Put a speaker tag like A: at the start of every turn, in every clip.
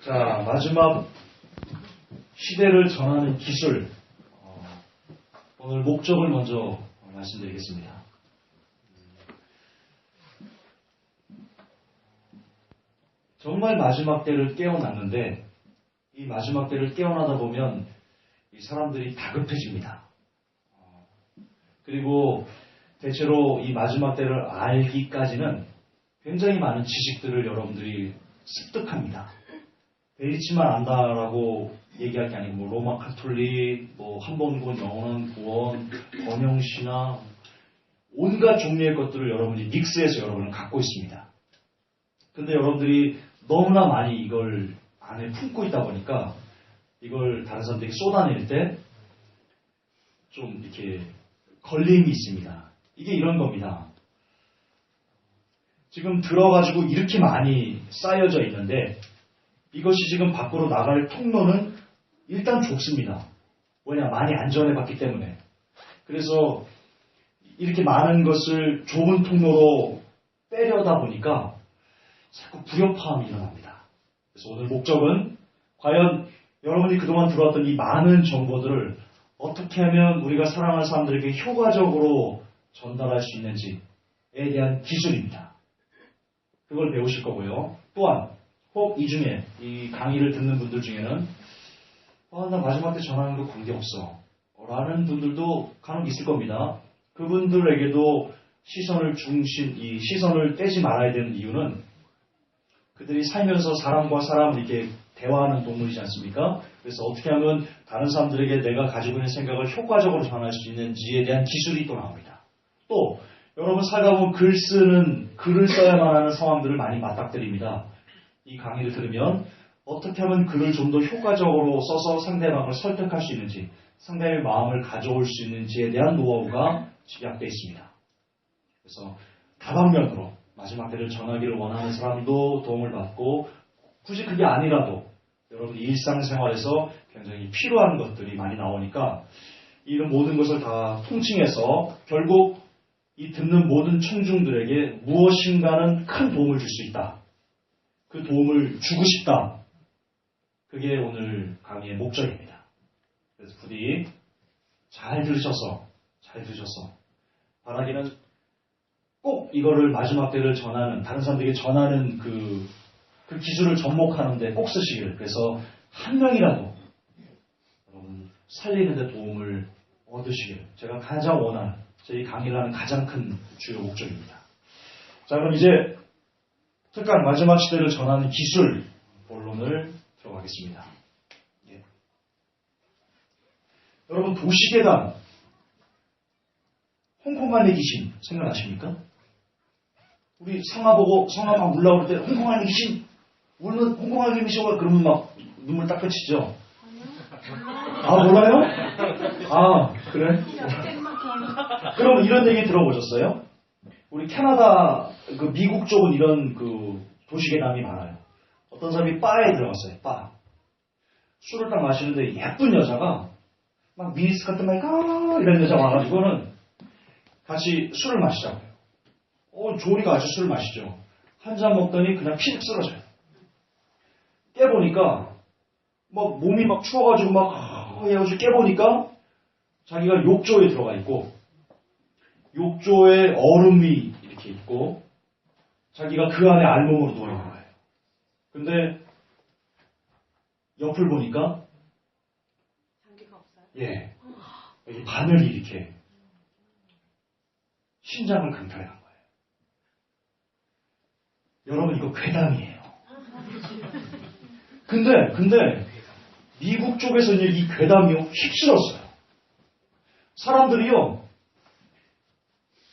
A: 자, 마지막 시대를 전하는 기술. 오늘 목적을 먼저 말씀드리겠습니다. 정말 마지막 때를 깨어났는데 이 마지막 때를 깨어나다 보면 이 사람들이 다급해집니다. 그리고 대체로 이 마지막 때를 알기까지는 굉장히 많은 지식들을 여러분들이 습득합니다. 베리치만 안다라고 얘기할 게 아니고 로마 카톨릭, 한번군 영원 구원, 번영신화 온갖 종류의 것들을 여러분이 믹스해서 여러분은 갖고 있습니다. 근데 여러분들이 너무나 많이 이걸 안에 품고 있다 보니까 이걸 다른 사람들에게 쏟아낼 때 좀 이렇게 걸림이 있습니다. 이게 이런 겁니다. 지금 들어가지고 이렇게 많이 쌓여져 있는데 이것이 지금 밖으로 나갈 통로는 일단 좁습니다. 왜냐? 많이 안전해봤기 때문에. 그래서 이렇게 많은 것을 좁은 통로로 빼려다 보니까 자꾸 불협화음이 일어납니다. 그래서 오늘 목적은 과연 여러분이 그동안 들어왔던 이 많은 정보들을 어떻게 하면 우리가 사랑하는 사람들에게 효과적으로 전달할 수 있는지에 대한 기술입니다. 그걸 배우실 거고요. 또한 혹 이 중에 이 강의를 듣는 분들 중에는 나 마지막 때 전하는 거 관계없어 라는 분들도 간혹 있을 겁니다. 그분들에게도 이 시선을 떼지 말아야 되는 이유는 그들이 살면서 사람과 사람을 이렇게 대화하는 동물이지 않습니까? 그래서 어떻게 하면 다른 사람들에게 내가 가지고 있는 생각을 효과적으로 전할 수 있는지에 대한 기술이 또 나옵니다. 또 여러분 살다 보면 글을 써야만 하는 상황들을 많이 맞닥뜨립니다. 이 강의를 들으면 어떻게 하면 글을 좀 더 효과적으로 써서 상대방을 설득할 수 있는지, 상대의 마음을 가져올 수 있는지에 대한 노하우가 집약되어 있습니다. 그래서 다방면으로 마지막 때를 전하기를 원하는 사람도 도움을 받고 굳이 그게 아니라도 여러분 일상생활에서 굉장히 필요한 것들이 많이 나오니까 이런 모든 것을 다 통칭해서 결국 이 듣는 모든 청중들에게 무엇인가는 큰 도움을 줄 수 있다. 그 도움을 주고 싶다. 그게 오늘 강의의 목적입니다. 그래서 부디 잘 들으셔서 바라기는 꼭 이거를 마지막 때를 전하는, 다른 사람들에게 전하는 그 기술을 접목하는데 꼭 쓰시길. 그래서 한 명이라도 여러분 살리는 데 도움을 얻으시길. 제가 가장 원하는, 저희 강의를 하는 가장 큰 주요 목적입니다. 자, 그럼 이제 특강 마지막 시대를 전하는 기술 본론을 들어가겠습니다. 예. 여러분 도시계단, 홍콩 안에 귀신 생각나십니까? 우리 성화 보고 성화 막 울라고 그럴 때 홍콩 안에 귀신 울면 홍콩 안에 귀신 오라 그러면 막 눈물 딱 그치죠? 몰라요? 그래? 그럼 이런 얘기 들어보셨어요? 우리 캐나다, 미국 쪽은 이런 도시계담이 많아요. 어떤 사람이 바에 들어갔어요, 바. 술을 딱 마시는데 예쁜 여자가 막 미니스 같은 말 이런 여자 와가지고는 같이 술을 마시자고요. 좋으니까 같이 술을 마시죠. 한 잔 먹더니 그냥 피식 쓰러져요. 깨보니까 막 몸이 막 추워가지고 막 해가지고 깨보니까 자기가 욕조에 들어가 있고 욕조에 얼음이 이렇게 있고 자기가 그 안에 알몸으로 누워있는 거예요. 근데 옆을 보니까
B: 장기가 없어요?
A: 예, 여기 바늘이 이렇게 심장을 강탈한 거예요. 여러분 이거 괴담이에요. 근데 미국 쪽에서는 이 괴담이 휩쓸었어요. 사람들이요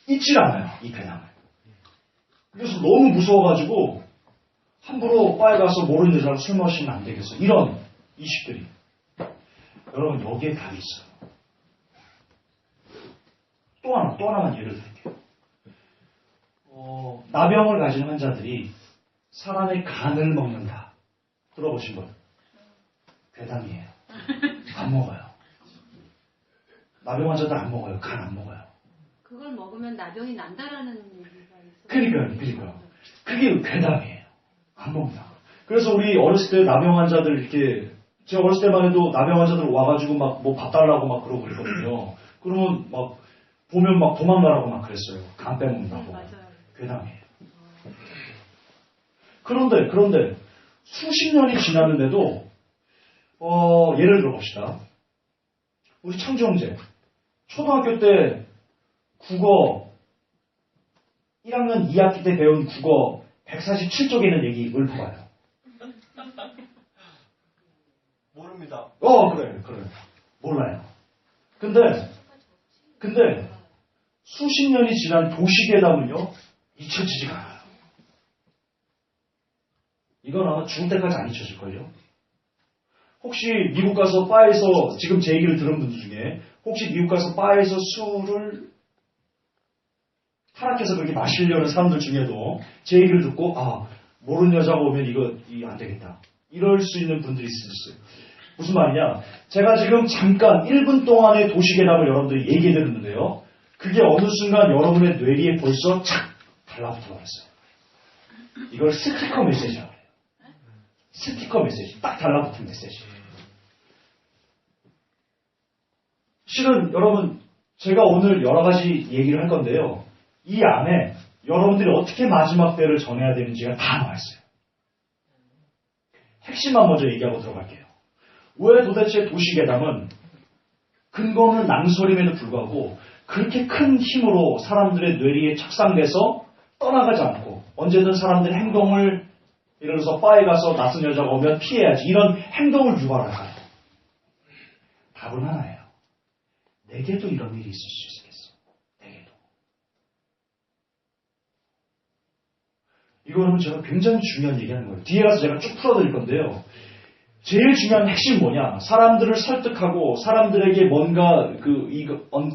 A: 잊질 않아요, 이 괴담을. 그래서 너무 무서워가지고 함부로 바에 가서 모르는 여자랑 술 마시면 안 되겠어. 이런 이슈들이. 여러분 여기에 답이 있어요. 또 하나만 예를 들게요. 나병을 가진 환자들이 사람의 간을 먹는다. 들어보신 분? 괴담이에요. 안 먹어요. 나병 환자들 안 먹어요. 간 안 먹어요.
B: 그걸 먹으면 나병이 난다라는 얘기가 있어요.
A: 그러니까요. 그게 괴담이에요. 안 먹는다. 그래서 우리 어렸을 때 남영 환자들 이렇게 제가 어렸을 때만 해도 남영 환자들 와가지고 막 뭐 밥 달라고 막 그러고 그랬거든요. 그러면 막 보면 막 도망가라고 막 그랬어요. 간 빼먹는다고.
B: 맞아요.
A: 괴담이에요. 그런데 수십 년이 지났는데도 예를 들어 봅시다. 우리 창주 형제 초등학교 때 국어 1학년 2학기 때 배운 국어 147쪽에 있는 얘기 읊어봐요.
C: 모릅니다.
A: 그래. 몰라요. 근데 수십 년이 지난 도시괴담은요 잊혀지지가 않아요. 이건 아마 죽을 때까지 안 잊혀질걸요. 혹시 미국 가서 바에서 지금 제 얘기를 들은 분들 중에 혹시 미국 가서 바에서 술을 타락해서 그렇게 마시려는 사람들 중에도 제 얘기를 듣고 모르는 여자가 오면 이거 안 되겠다 이럴 수 있는 분들이 있을 수 있어요. 무슨 말이냐? 제가 지금 잠깐 1분 동안의 도시괴담을 여러분들이 얘기해 드렸는데요. 그게 어느 순간 여러분의 뇌리에 벌써 착 달라붙어 버렸어요. 이걸 스티커 메시지라고 해요. 스티커 메시지. 딱 달라붙은 메시지. 실은 여러분 제가 오늘 여러 가지 얘기를 할 건데요. 이 안에 여러분들이 어떻게 마지막 때를 전해야 되는지가 다 나와 있어요. 핵심만 먼저 얘기하고 들어갈게요. 왜 도대체 도시괴담은 근거 없는 낭설임에도 불구하고 그렇게 큰 힘으로 사람들의 뇌리에 착상돼서 떠나가지 않고 언제든 사람들의 행동을 예를 들어서 바에 가서 낯선 여자가 오면 피해야지 이런 행동을 유발할까요? 답은 하나예요. 내게도 이런 일이 있을 수 있겠어. 내게도. 이거는 제가 굉장히 중요한 얘기하는 거예요. 뒤에 가서 제가 쭉 풀어드릴 건데요. 제일 중요한 핵심은 뭐냐? 사람들을 설득하고 사람들에게 뭔가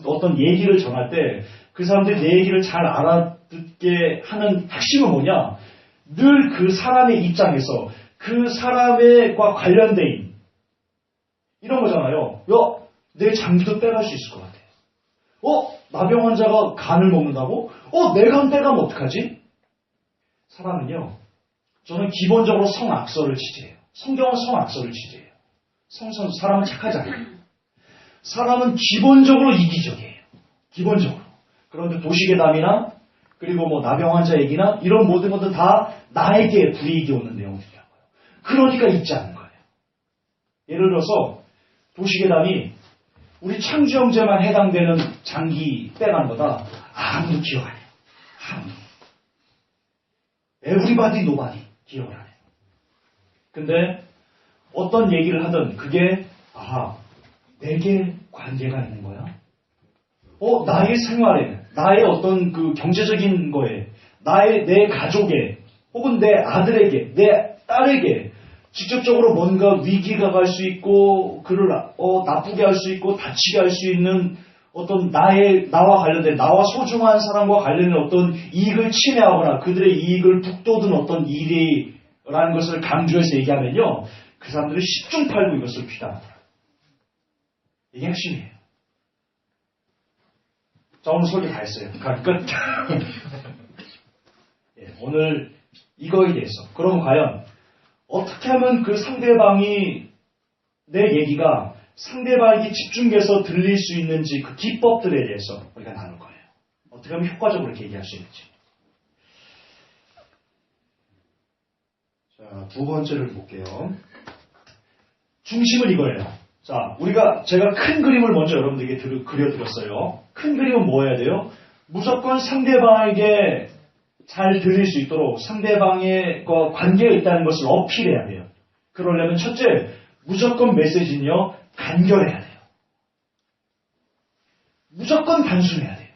A: 어떤 얘기를 전할 때 그 사람들이 내 얘기를 잘 알아듣게 하는 핵심은 뭐냐? 늘 그 사람의 입장에서 그 사람과 관련된 이런 거잖아요. 내 장기도 빼갈 수 있을 것 같아. 나병 환자가 간을 먹는다고? 내 간 빼가면 어떡하지? 사람은요. 저는 기본적으로 성악설을 지지해요. 성경은 성악설을 지지해요. 사람은 착하지 않아요. 사람은 기본적으로 이기적이에요. 기본적으로. 그런데 도시괴담이나 그리고 뭐 나병 환자 얘기나 이런 모든 것들 다 나에게 불이익이 오는 내용들이라고요. 그러니까 잊지 않는 거예요. 예를 들어서 도시괴담이 우리 창주 형제만 해당되는 장기 빼간 거다. 아무도 기억 안 해요. 아무도. 에브리바디 노바디 기억을 안 해요. 근데 어떤 얘기를 하든 그게 내게 관계가 있는 거야. 나의 생활에, 나의 어떤 그 경제적인 거에, 내 가족에, 혹은 내 아들에게, 내 딸에게 직접적으로 뭔가 위기가 갈 수 있고 그를 나쁘게 할 수 있고 다치게 할 수 있는 어떤 나와 관련된 나와 소중한 사람과 관련된 어떤 이익을 침해하거나 그들의 이익을 북돋은 어떤 일이라는 것을 강조해서 얘기하면요. 그 사람들이 십중팔구 이것을 비난하더라. 이게 핵심이에요. 자, 오늘 소개 다 했어요. 끝. 오늘 이거에 대해서. 그럼 과연 어떻게 하면 그 상대방이 내 얘기가 상대방에게 집중해서 들릴 수 있는지 그 기법들에 대해서 우리가 나눌 거예요. 어떻게 하면 효과적으로 이렇게 얘기할 수 있는지. 자, 두 번째를 볼게요. 중심은 이거예요. 자, 제가 큰 그림을 먼저 여러분들에게 그려드렸어요. 큰 그림은 뭐 해야 돼요? 무조건 상대방에게 잘 들릴 수 있도록 상대방의 관계가 있다는 것을 어필해야 돼요. 그러려면 첫째, 무조건 메시지는요, 간결해야 돼요. 무조건 단순해야 돼요.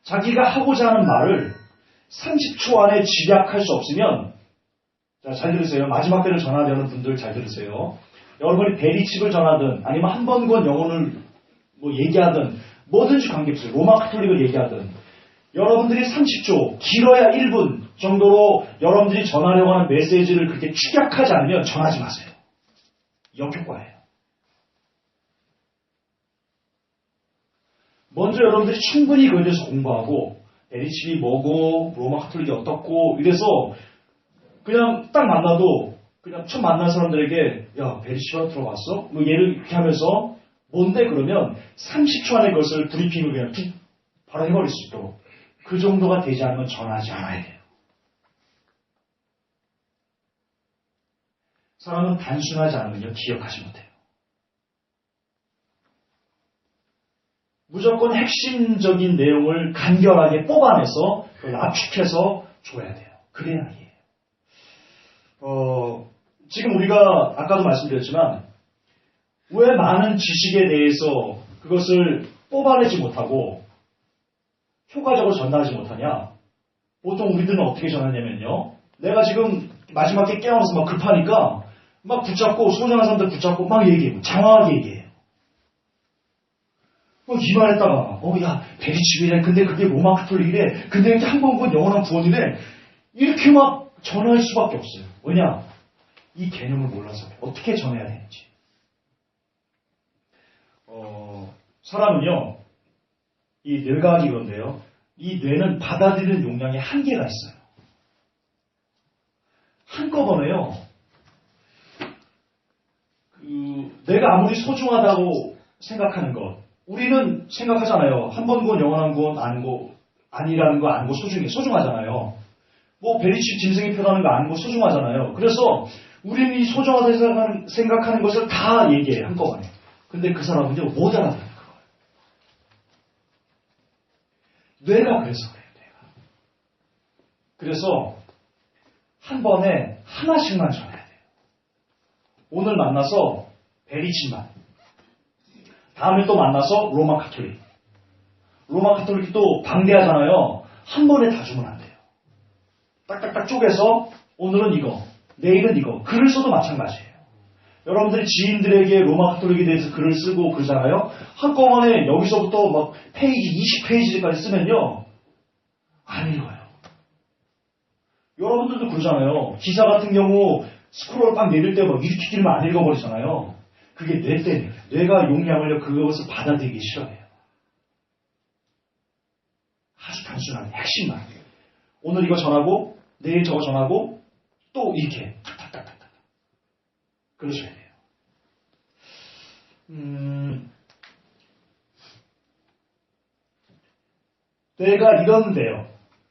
A: 자기가 하고자 하는 말을 30초 안에 집약할 수 없으면, 자, 잘 들으세요. 마지막 때를 전하려는 분들 잘 들으세요. 여러분이 베리칩을 전하든 아니면 한 번 건 영혼을 얘기하든 뭐든지 관계없어요. 로마 카톨릭을 얘기하든 여러분들이 30초, 길어야 1분 정도로 여러분들이 전하려고 하는 메시지를 그렇게 축약하지 않으면 전하지 마세요. 역효과예요. 먼저 여러분들이 충분히 그에 대해서 공부하고 베리칩이 뭐고 로마 카톨릭이 어떻고 이래서 그냥 딱 만나도 그냥 처음 만난 사람들에게 야 베리시바 들어봤어? 뭐 얘를 이렇게 하면서 뭔데 그러면 30초 안에 그것을 브리핑을 그냥 툭 바로 해버릴 수 있도록 그 정도가 되지 않으면 전화하지 않아야 돼요. 사람은 단순하지 않으면요 기억하지 못해요. 무조건 핵심적인 내용을 간결하게 뽑아내서 그걸 압축해서 줘야 돼요. 그래야 이해해요. 지금 우리가 아까도 말씀드렸지만 왜 많은 지식에 대해서 그것을 뽑아내지 못하고 효과적으로 전달하지 못하냐? 보통 우리들은 어떻게 전하냐면요. 내가 지금 마지막에 깨어나서 막 급하니까 막 붙잡고 소중한 사람들 붙잡고 막 얘기해요. 장황하게 얘기해요. 이 말했다가 야 베리치비래. 근데 그게 로마 카톨릭이래. 근데 이게 한 번 본 영원한 구원이래. 이렇게 막 전할 수밖에 없어요. 왜냐? 이 개념을 몰라서 어떻게 전해야 되는지. 사람은요, 이 뇌과학이 그런데요, 이 뇌는 받아들이는 용량에 한계가 있어요. 한꺼번에요, 내가 아무리 소중하다고 생각하는 것, 우리는 생각하잖아요. 한 번 본 영원한 구원 아니라는 거 아는 거 소중하잖아요. 뭐 베리치 짐승이 표현하는 거 아는 거 소중하잖아요. 그래서 우리는 이 소중하다고 생각하는 것을 다 얘기해요. 한꺼번에. 근데 그 사람은요 못 알아들어요. 뇌가 그래서 그래요. 뇌가. 그래서 한 번에 하나씩만 전해야 돼요. 오늘 만나서 베리치만. 다음에 또 만나서 로마 카톨릭. 로마 카톨릭이 또 방대하잖아요. 한 번에 다 주면 안 돼요. 딱딱딱 쪼개서 오늘은 이거, 내일은 이거. 글을 써도 마찬가지예요. 여러분들이 지인들에게 로마 카톨릭에 대해서 글을 쓰고 그러잖아요. 한꺼번에 여기서부터 막 페이지, 20페이지까지 쓰면요. 안 읽어요. 여러분들도 그러잖아요. 기사 같은 경우 스크롤 빡 내릴 때 막 이렇게 길면 안 읽어버리잖아요. 그게 뇌 때문에. 뇌가 용량을 그것을 받아들이기 싫어해요. 아주 단순하게 핵심만. 오늘 이거 전하고 내일 저거 전하고 또 이렇게 탁탁탁탁탁 그러셔야 돼요. 뇌가 이러는데요.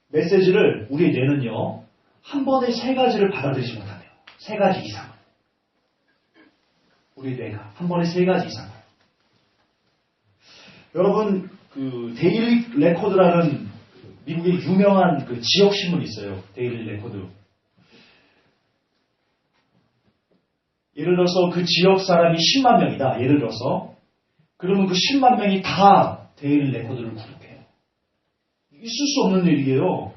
A: 메시지를 우리의 뇌는요. 한 번에 3가지를 받아들이지 못한대요. 3가지 이상. 우리 뇌가 한 번에 3가지 이상. 여러분 그 데일리 레코드라는 미국의 유명한 그 지역 신문이 있어요. 데일리 레코드. 예를 들어서 그 지역 사람이 10만 명이다. 예를 들어서 그러면 그 10만 명이 다 데일리 레코드를 구독해요. 있을 수 없는 일이에요.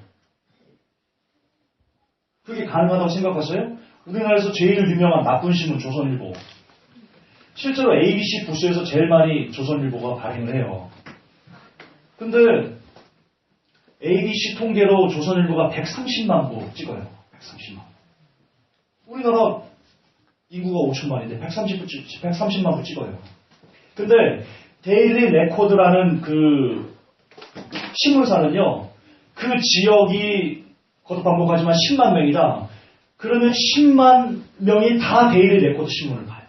A: 그게 가능하다고 생각하세요? 우리나라에서 제일 유명한 나쁜 신문 조선일보. 실제로 ABC 부스에서 제일 많이 조선일보가 발행을 해요. 근데 ABC 통계로 조선일보가 130만 부 찍어요. 130만. 우리나라 인구가 5천만인데 130만 부 찍어요. 근데 데일리 레코드라는 그 신문사는요. 그 지역이 거듭 반복하지만 10만 명이다. 그러면 10만 명이 다 데일리 레코드 신문을 봐요.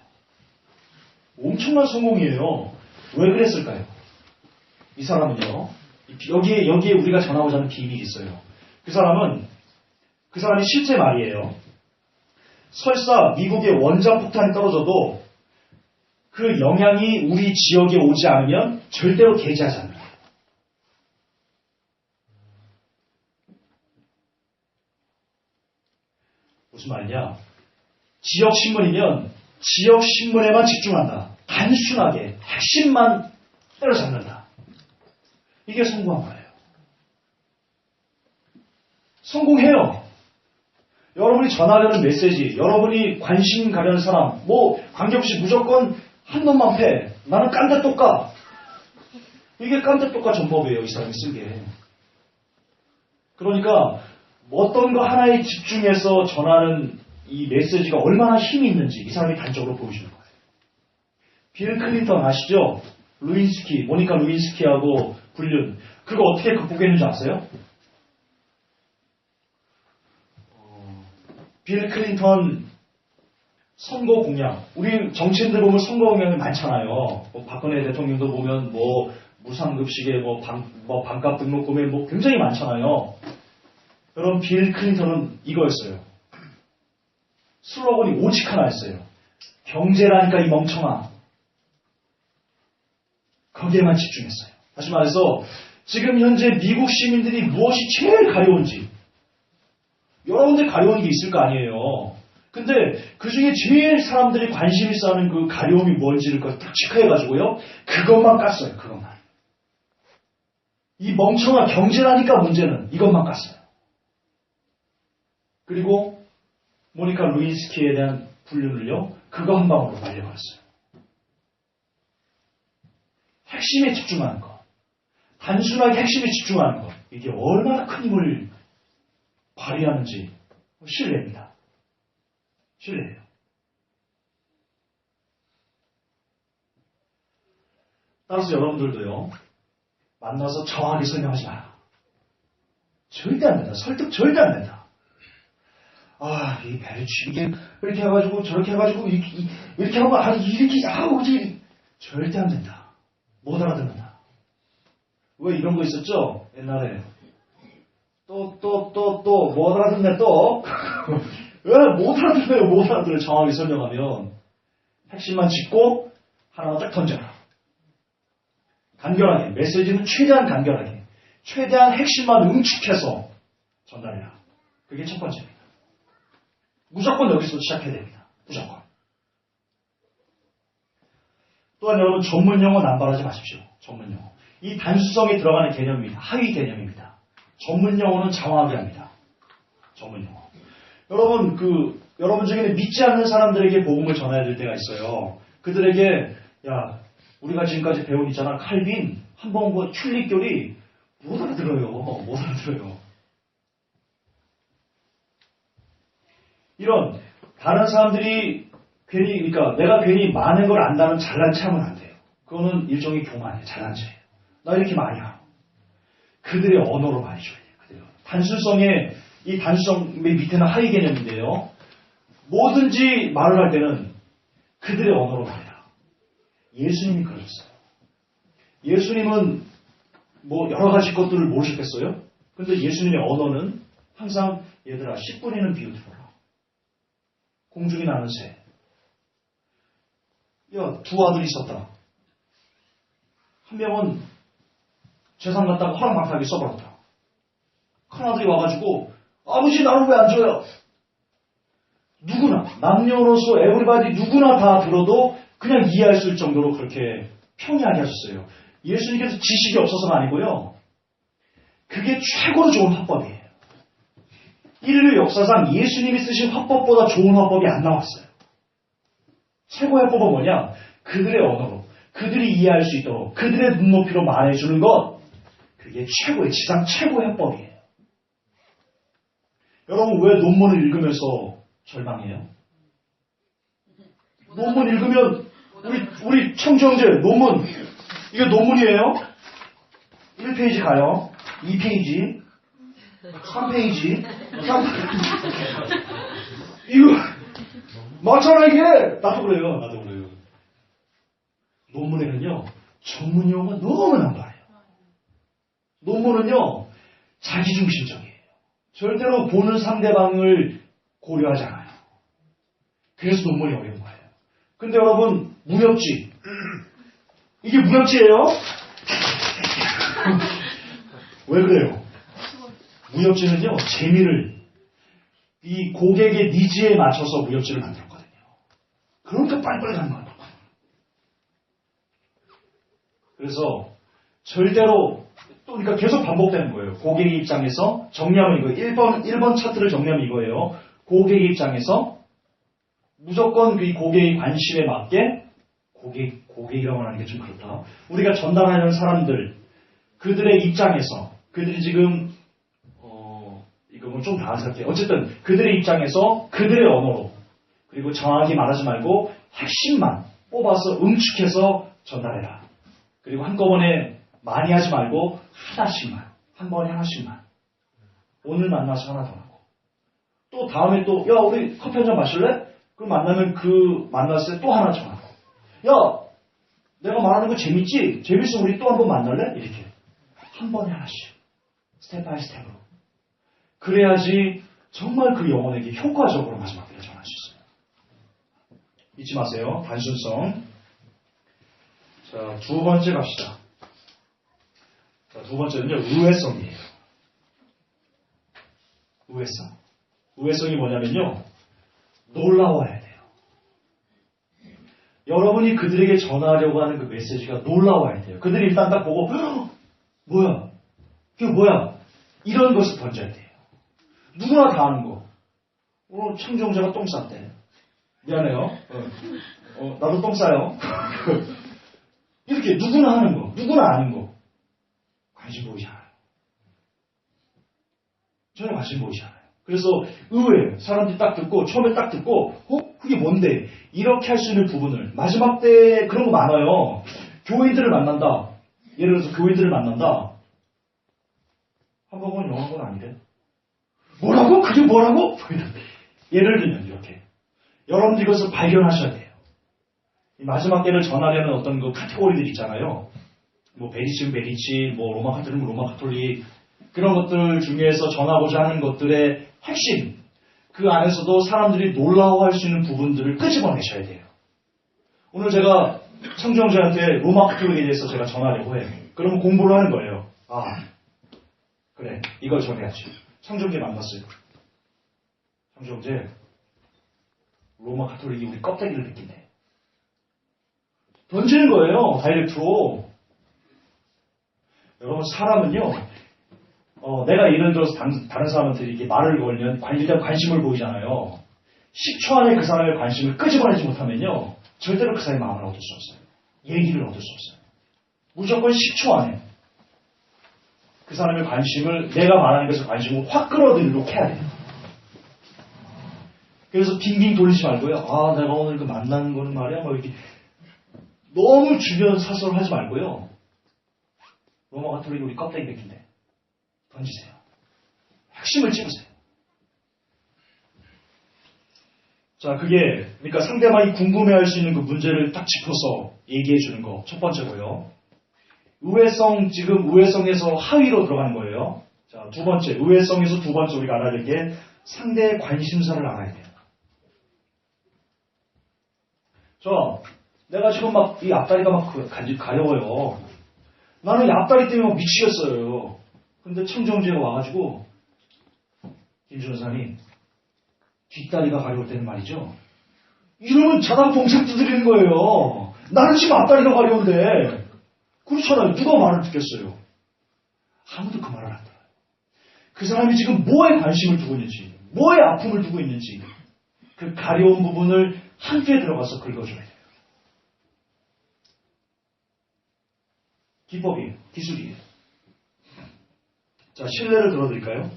A: 엄청난 성공이에요. 왜 그랬을까요? 이 사람은요. 여기에 우리가 전하고자 하는 비밀이 있어요. 그 사람이 실제 말이에요. 설사 미국의 원자폭탄이 떨어져도 그 영향이 우리 지역에 오지 않으면 절대로 게재하지 않는다. 무슨 말이냐? 지역 신문이면 지역 신문에만 집중한다. 단순하게 핵심만 때려잡는다. 이게 성공한 거예요. 성공해요. 여러분이 전하려는 메시지, 여러분이 관심 가려는 사람, 뭐 관계없이 무조건 한 놈만 패. 나는 깐대 똑까. 이게 깐대 똑까 전법이에요. 이 사람이 쓴 게. 그러니까 어떤 거 하나에 집중해서 전하는 이 메시지가 얼마나 힘이 있는지 이 사람이 단적으로 보여주는 거예요. 빌 클린턴 아시죠? 모니카 루인스키하고 불륜. 그거 어떻게 극복했는지 아세요? 빌 클린턴 선거 공약. 우리 정치인들 보면 선거 공약이 많잖아요. 뭐 박근혜 대통령도 보면 뭐 무상급식에 뭐 반값 등록금에 뭐 굉장히 많잖아요. 여러분 빌 클린턴은 이거였어요. 슬로건이 오직 하나였어요. 경제라니까 이 멍청아. 거기에만 집중했어요. 다시 말해서 지금 현재 미국 시민들이 무엇이 제일 가려운지 여러분들 가려운 게 있을 거 아니에요. 근데 그 중에 제일 사람들이 관심 있어 하는 그 가려움이 뭔지를 딱 체크해가지고요. 그것만 깠어요. 그것만. 이 멍청한 경제라니까 문제는 이것만 깠어요. 그리고 모니카 루인스키에 대한 불륜을요. 그거 한 방으로 말려버렸어요. 핵심에 집중하는 것. 단순하게 핵심에 집중하는 것. 이게 얼마나 큰 힘을 발휘하는지 신뢰입니다. 신뢰해요. 따라서 여러분들도요. 만나서 정확하게 설명하지 마라. 절대 안 된다. 설득 절대 안 된다. 아, 이 배치, 이게 이렇게 해가지고 저렇게 해가지고 이렇게 하면 이렇게 이게 절대 안 된다. 못 알아듣는다. 왜 이런 거 있었죠? 옛날에 또 못 알아듣네 또. 왜 못 알아들어요? 못 알아들어요. 정확하게 설명하면 핵심만 짚고 하나만 딱 던져라. 간결하게 메시지는 최대한 간결하게 최대한 핵심만 응축해서 전달해라. 그게 첫 번째입니다. 무조건 여기서 시작해야 됩니다. 무조건. 또한 여러분 전문용어 남발하지 마십시오. 전문용어. 이 단수성에 들어가는 개념입니다. 하위 개념입니다. 전문용어는 장황하게 합니다. 전문용어. 여러분 중에는 믿지 않는 사람들에게 복음을 전해야 될 때가 있어요. 그들에게 야 우리가 지금까지 배운 있잖아. 칼빈 한번 뭐 튤립교리 못 알아들어요. 못 알아들어요. 이런 다른 사람들이 그러니까 내가 괜히 많은 걸 안다는 잘난 체하면 안 돼요. 그거는 일종의 교만이에요. 잘난 체예요. 나 이렇게 많이 알아. 그들의 언어로 많이 줘야 돼요. 그대로. 이 단수성 밑에는 하위 개념인데요. 뭐든지 말을 할 때는 그들의 언어로 말해라. 예수님이 그러셨어요. 예수님은 뭐 여러 가지 것들을 모르셨겠어요? 근데 예수님의 언어는 항상 얘들아 씨 뿌리는 비유 들어라. 공중에 나는 새. 야, 두 아들이 있었다. 한 명은 재산 갖다가 허락막하게 써버렸다. 큰 아들이 와가지고 아버지 나를 왜 안 줘요? 누구나 남녀로서 에브리바디 누구나 다 들어도 그냥 이해할 수 있을 정도로 그렇게 평이하게 하셨어요. 예수님께서 지식이 없어서가 아니고요. 그게 최고로 좋은 화법이에요. 인류 역사상 예수님이 쓰신 화법보다 좋은 화법이 안 나왔어요. 최고의 화법은 뭐냐? 그들의 언어로, 그들이 이해할 수 있도록, 그들의 눈높이로 말해주는 것, 그게 최고의, 지상 최고의 화법이에요. 여러분 왜 논문을 읽으면서 절망해요? 논문 읽으면 우리 청정제 논문 이게 논문이에요? 1페이지 가요. 2페이지 3페이지 이거 맞잖아 이게. 나도 그래요. 논문에는요 전문용어가 너무 남발해요. 논문은요 자기중심적이에요. 절대로 보는 상대방을 고려하지 않아요. 그래서 논문이 어려운 거예요. 근데 여러분 무협지 이게 무협지예요? 왜 그래요? 무협지는요 재미를 이 고객의 니즈에 맞춰서 무협지를 만들었거든요. 그러니까 빨리빨리 가는 거예요. 그래서 절대로 또 그러니까 계속 반복되는 거예요. 고객의 입장에서 정리하면 이거 1번 차트를 정리하면 이거예요. 고객의 입장에서 무조건 그 고객의 관심에 맞게 고객이라고 하는 게 좀 그렇다. 우리가 전달하는 사람들 그들의 입장에서 그들이 지금 이거 좀 다하게 어쨌든 그들의 입장에서 그들의 언어로 그리고 정확히 말하지 말고 핵심만 뽑아서 응축해서 전달해라. 그리고 한꺼번에 많이 하지 말고 하나씩만 한 번에 하나씩만 오늘 만나서 하나 더 하고 또 다음에 또, 야, 우리 커피 한잔 마실래? 그럼 만나면 그 만났을 때 또 하나 전화하고. 야, 내가 말하는 거 재밌지? 재밌어. 우리 또 한 번 만날래? 이렇게. 한 번에 하나씩. 스텝 바이 스텝으로. 그래야지 정말 그 영혼에게 효과적으로 마지막 때를 전할 수 있어요. 잊지 마세요. 단순성. 자, 두 번째 갑시다. 자, 두 번째는요, 의외성이에요. 의외성. 의외성이 뭐냐면요, 놀라워야 돼요. 여러분이 그들에게 전하려고 하는 그 메시지가 놀라워야 돼요. 그들이 일단 딱 보고, 뭐야? 그게 뭐야? 이런 것을 던져야 돼요. 누구나 다 아는 거. 오늘 창정자가 똥 쌌대. 미안해요. 나도 똥 싸요. 이렇게 누구나 하는 거, 누구나 아는 거. 관심 보이지 않아요. 전혀 관심 보이지 않아요. 그래서 의외예요. 사람들이 딱 듣고, 처음에 딱 듣고, 그게 뭔데? 이렇게 할 수 있는 부분을. 마지막 때 그런 거 많아요. 교인들을 만난다. 예를 들어서 교인들을 만난다. 한 번은 영어한 건 아니래. 뭐라고? 그게 뭐라고? 예를 들면 이렇게. 여러분들 이것을 발견하셔야 돼요. 이 마지막 때를 전하려는 어떤 그 카테고리들 있잖아요. 뭐 베리치면 베리치, 뭐 로마 카톨릭은 로마 카톨릭, 그런 것들 중에서 전하고자 하는 것들의 핵심, 그 안에서도 사람들이 놀라워할 수 있는 부분들을 끄집어내셔야 돼요. 오늘 제가 청정자한테 로마 카톨릭에 대해서 제가 전하려고 해요. 그러면 공부를 하는 거예요. 그래, 이걸 전해야지. 청정제 만났어요. 청정제, 로마 카톨릭이 우리 껍데기를 느낀대. 던지는 거예요, 다이렉트로. 여러분, 사람은요, 내가 예를 들어서 다른 사람한테 이렇게 말을 걸면 일단 관심을 보이잖아요. 10초 안에 그 사람의 관심을 끄집어내지 못하면요, 절대로 그 사람의 마음을 얻을 수 없어요. 얘기를 얻을 수 없어요. 무조건 10초 안에 그 사람의 관심을, 내가 말하는 것에 관심을 확 끌어들이도록 해야 돼요. 그래서 빙빙 돌리지 말고요. 내가 오늘 그 만나는 거는 말이야, 뭐 이렇게 너무 주변 사설을 하지 말고요. 로마 가톨릭이 우리 껍데기 벗긴데 던지세요. 핵심을 찝으세요. 자, 그게 그러니까 상대방이 궁금해할 수 있는 그 문제를 딱 짚어서 얘기해 주는 거 첫 번째고요. 의외성, 지금 의외성에서 하위로 들어가는 거예요. 자, 두 번째, 의외성에서 두 번째 우리가 알아야 될 게 상대의 관심사를 알아야 돼요. 내가 지금 막 이 앞다리가 막 가려워요. 나는 이 앞다리 때문에 막 미치겠어요. 근데 청정제가 와가지고, 김 전사님, 뒷다리가 가려울 때는 말이죠. 이러면 자당 동생 두드리는 거예요. 나는 지금 앞다리가 가려운데. 그렇잖아요. 누가 말을 듣겠어요? 아무도 그 말을 안 들어요. 그 사람이 지금 뭐에 관심을 두고 있는지, 뭐에 아픔을 두고 있는지, 그 가려운 부분을 함께 들어가서 긁어줘야 돼요. 기법이에요. 기술이에요. 자, 신뢰를 들어드릴까요?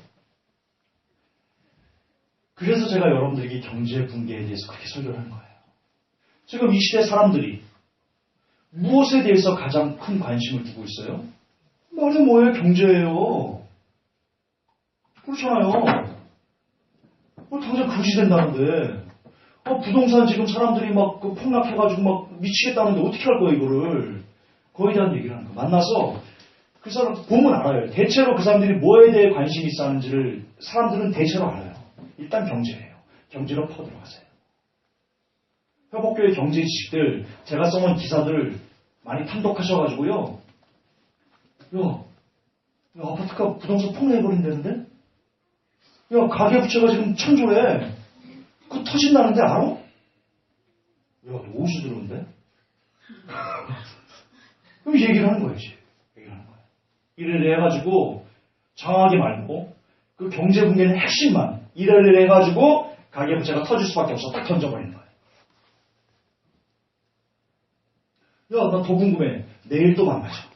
A: 그래서 제가 여러분들에게 경제 붕괴에 대해서 그렇게 설교를 하는 거예요. 지금 이 시대 사람들이 무엇에 대해서 가장 큰 관심을 두고 있어요? 말이 뭐예요? 경제예요. 그렇잖아요. 당장 금지된다는데. 부동산 지금 사람들이 막 폭락해가지고 막 미치겠다는데 어떻게 할 거야, 이거를. 거기에 대한 얘기를 하는 거예요. 만나서 그 사람 보면 알아요. 대체로 그 사람들이 뭐에 대해 관심이 있어 하는지를 사람들은 대체로 알아요. 일단 경제예요. 경제로 퍼들어가세요. 회복교의 경제 지식들, 제가 써놓은 기사들 많이 탐독하셔가지고요. 야, 아파트가 부동산 폭락해버린다는데? 야, 가계부채가 지금 천조해. 그거 터진다는데 알아? 야, 너 어디서 들었는데? 그럼 얘기를 하는 거예요, 얘기를 하는 거예요. 이래를 해가지고, 정확하게 말고, 그 경제 붕괴는 핵심만, 이래를 해가지고, 가계부채가 터질 수밖에 없어. 딱 던져버리는 거예요. 야, 나 더 궁금해. 내일 또 만나자.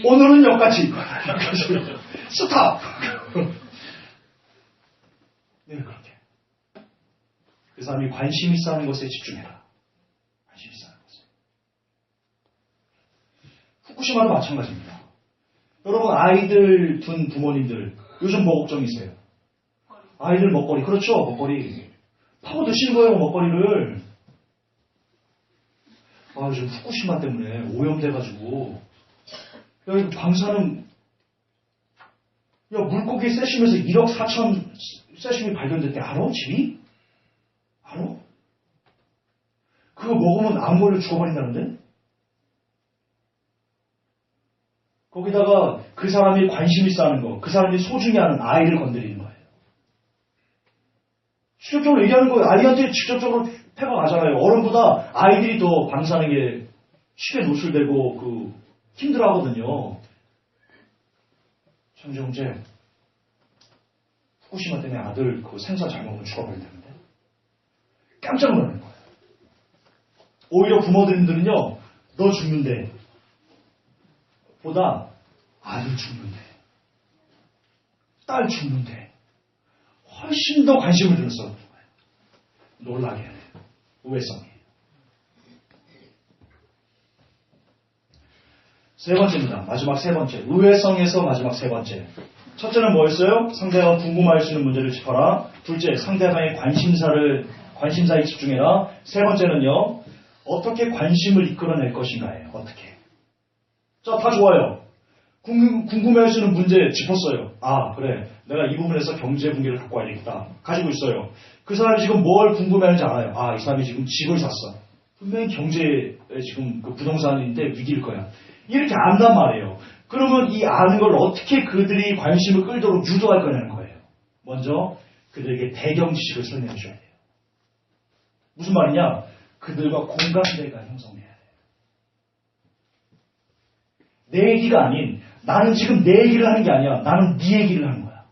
A: 오늘은 여기까지. 스탑! 네, 그렇게. 그 사람이 관심 있어 하는 것에 집중해라. 관심 있어 하는 것에. 후쿠시마도 마찬가지입니다. 여러분, 아이들 둔 부모님들, 요즘 뭐 걱정이세요? 아이들 먹거리. 그렇죠. 먹거리. 파고 드시는 거예요. 먹거리를. 아, 지금 후쿠시마 때문에 오염돼가지고. 야, 이거 방사능. 야, 물고기 세심에서 1억 4천 세심이 발견됐대. 알아? 집이? 알아? 그거 먹으면 암 걸려 죽어버린다는데? 거기다가 그 사람이 관심 있어 하는 거, 그 사람이 소중히 하는 아이를 건드리는 거예요. 직접적으로 얘기하는 거예요. 아이한테 직접적으로 패가 가잖아요. 어른보다 아이들이 더 방사능에 쉽게 노출되고 힘들어 하거든요. 천정재, 후쿠시마 때문에 아들 그 생선 잘 먹으면 죽어버린다는데? 깜짝 놀라는 거예요. 오히려 부모님들은요, 너 죽는데, 보다 아들 죽는데, 딸 죽는데, 훨씬 더 관심을 들었어. 놀라게 해요. 우회성이에요. 세 번째입니다. 마지막 세 번째. 우회성에서 마지막 세 번째. 첫째는 뭐였어요? 상대가 궁금할 수 있는 문제를 짚어라. 둘째, 상대방의 관심사에 집중해라. 세 번째는요, 어떻게 관심을 이끌어낼 것인가예요. 어떻게. 자, 다 좋아요. 궁금해할 수 있는 문제 짚었어요. 아, 그래. 내가 이 부분에서 경제 붕괴를 갖고 와야겠다. 가지고 있어요. 그 사람이 지금 뭘 궁금해하는지 알아요. 아, 이 사람이 지금 집을 샀어. 분명히 경제에 지금 그 부동산인데 위기일 거야. 이렇게 안단 말이에요. 그러면 이 아는 걸 어떻게 그들이 관심을 끌도록 유도할 거냐는 거예요. 먼저 그들에게 배경 지식을 설명해 줘야 돼요. 무슨 말이냐? 그들과 공감대가 형성돼야 돼요. 내 얘기가 아닌, 나는 지금 내 얘기를 하는 게 아니야. 나는 네 얘기를 하는 거야.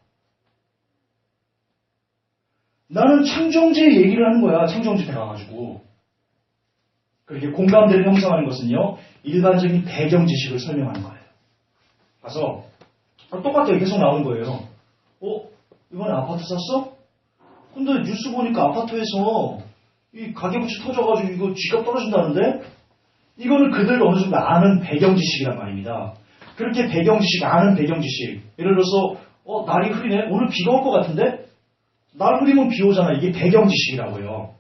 A: 나는 창정제의 얘기를 하는 거야. 창정제 때 가가지고. 그렇게 공감대를 형성하는 것은요, 일반적인 배경 지식을 설명하는 거예요. 가서 똑같아요. 계속 나오는 거예요. 이번에 아파트 샀어? 근데 뉴스 보니까 아파트에서 이 가계부채 터져가지고 이거 쥐값 떨어진다는데? 이거는 그들 어느 정도 아는 배경 지식이란 말입니다. 그렇게 배경 지식, 아는 배경 지식. 예를 들어서 날이 흐리네? 오늘 비가 올 것 같은데? 날 흐리면 비 오잖아. 이게 배경 지식이라고요.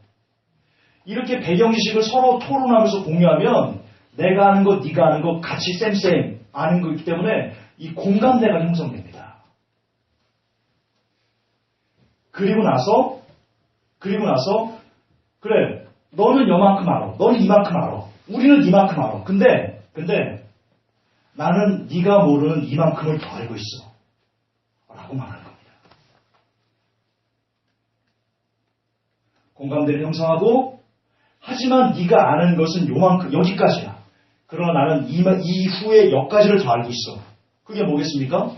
A: 이렇게 배경 지식을 서로 토론하면서 공유하면 내가 아는 것, 네가 아는 것 같이 쌤 아는 거기 때문에 이 공감대가 형성됩니다. 그리고 나서 그래, 너는 요만큼 알아. 너는 이만큼 알아. 우리는 이만큼 알아. 근데 나는 네가 모르는 이만큼을 더 알고 있어. 라고 말하는 겁니다. 공감대를 형성하고, 하지만 네가 아는 것은 요만큼, 여기까지야. 그러나 나는 이후에 여기까지를 더 알고 있어. 그게 뭐겠습니까?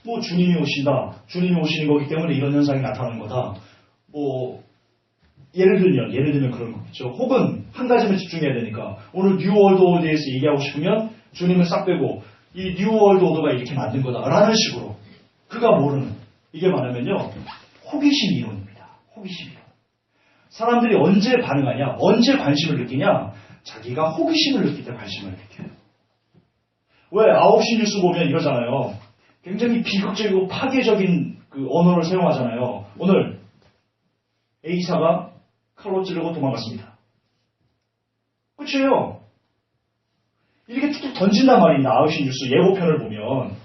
A: 주님이 오신다. 주님이 오시는 거기 때문에 이런 현상이 나타나는 거다. 예를 들면 그런 거겠죠. 혹은 한 가지만 집중해야 되니까 오늘 뉴 월드 오더에 대해서 얘기하고 싶으면 주님을 싹 빼고 이 뉴 월드 오더가 이렇게 만든 거다라는 식으로 그가 모르는 이게 말하면요 호기심 이론입니다. 호기심 이론. 사람들이 언제 반응하냐, 언제 관심을 느끼냐, 자기가 호기심을 느낄 때 관심을 느껴요. 왜 9시 뉴스 보면 이러잖아요. 굉장히 비극적이고 파괴적인 그 언어를 사용하잖아요. 오늘 A사가 칼로 찌르고 도망갔습니다. 끝이에요. 이렇게 툭툭 던진단 말입니다. 9시 뉴스 예고편을 보면.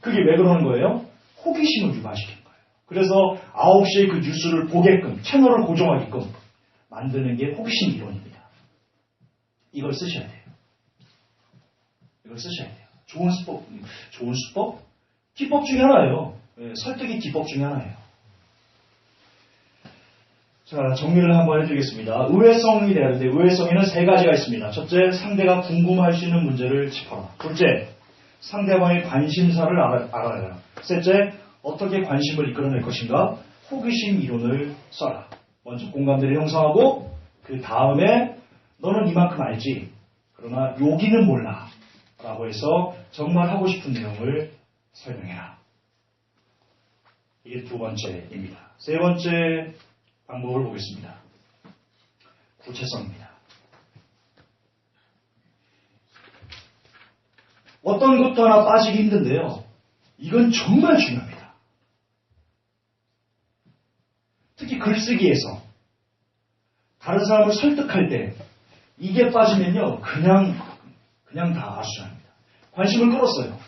A: 그게 왜 그러는 거예요? 호기심을 유발시킨 거예요. 그래서 9시에 그 뉴스를 보게끔, 채널을 고정하게끔 만드는 게 호기심 이론입니다. 이걸 쓰셔야 돼요. 이걸 쓰셔야 돼요. 좋은 수법? 기법 중에 하나예요. 설득이 기법 중에 하나예요. 자, 정리를 한번 해드리겠습니다. 의외성이 돼야 되는데 의외성에는 세 가지가 있습니다. 첫째, 상대가 궁금할 수 있는 문제를 짚어라. 둘째, 상대방의 관심사를 알아야. 셋째, 어떻게 관심을 이끌어낼 것인가? 호기심 이론을 써라. 먼저 공감대를 형성하고 그 다음에 너는 이만큼 알지. 그러나 여기는 몰라. 라고 해서 정말 하고 싶은 내용을 설명해라. 이게 두 번째입니다. 세 번째 방법을 보겠습니다. 구체성입니다. 어떤 것도 하나 빠지기 힘든데요. 이건 정말 중요합니다. 특히 글쓰기에서 다른 사람을 설득할 때 이게 빠지면요, 그냥 다 아수라합니다. 관심을 끌었어요.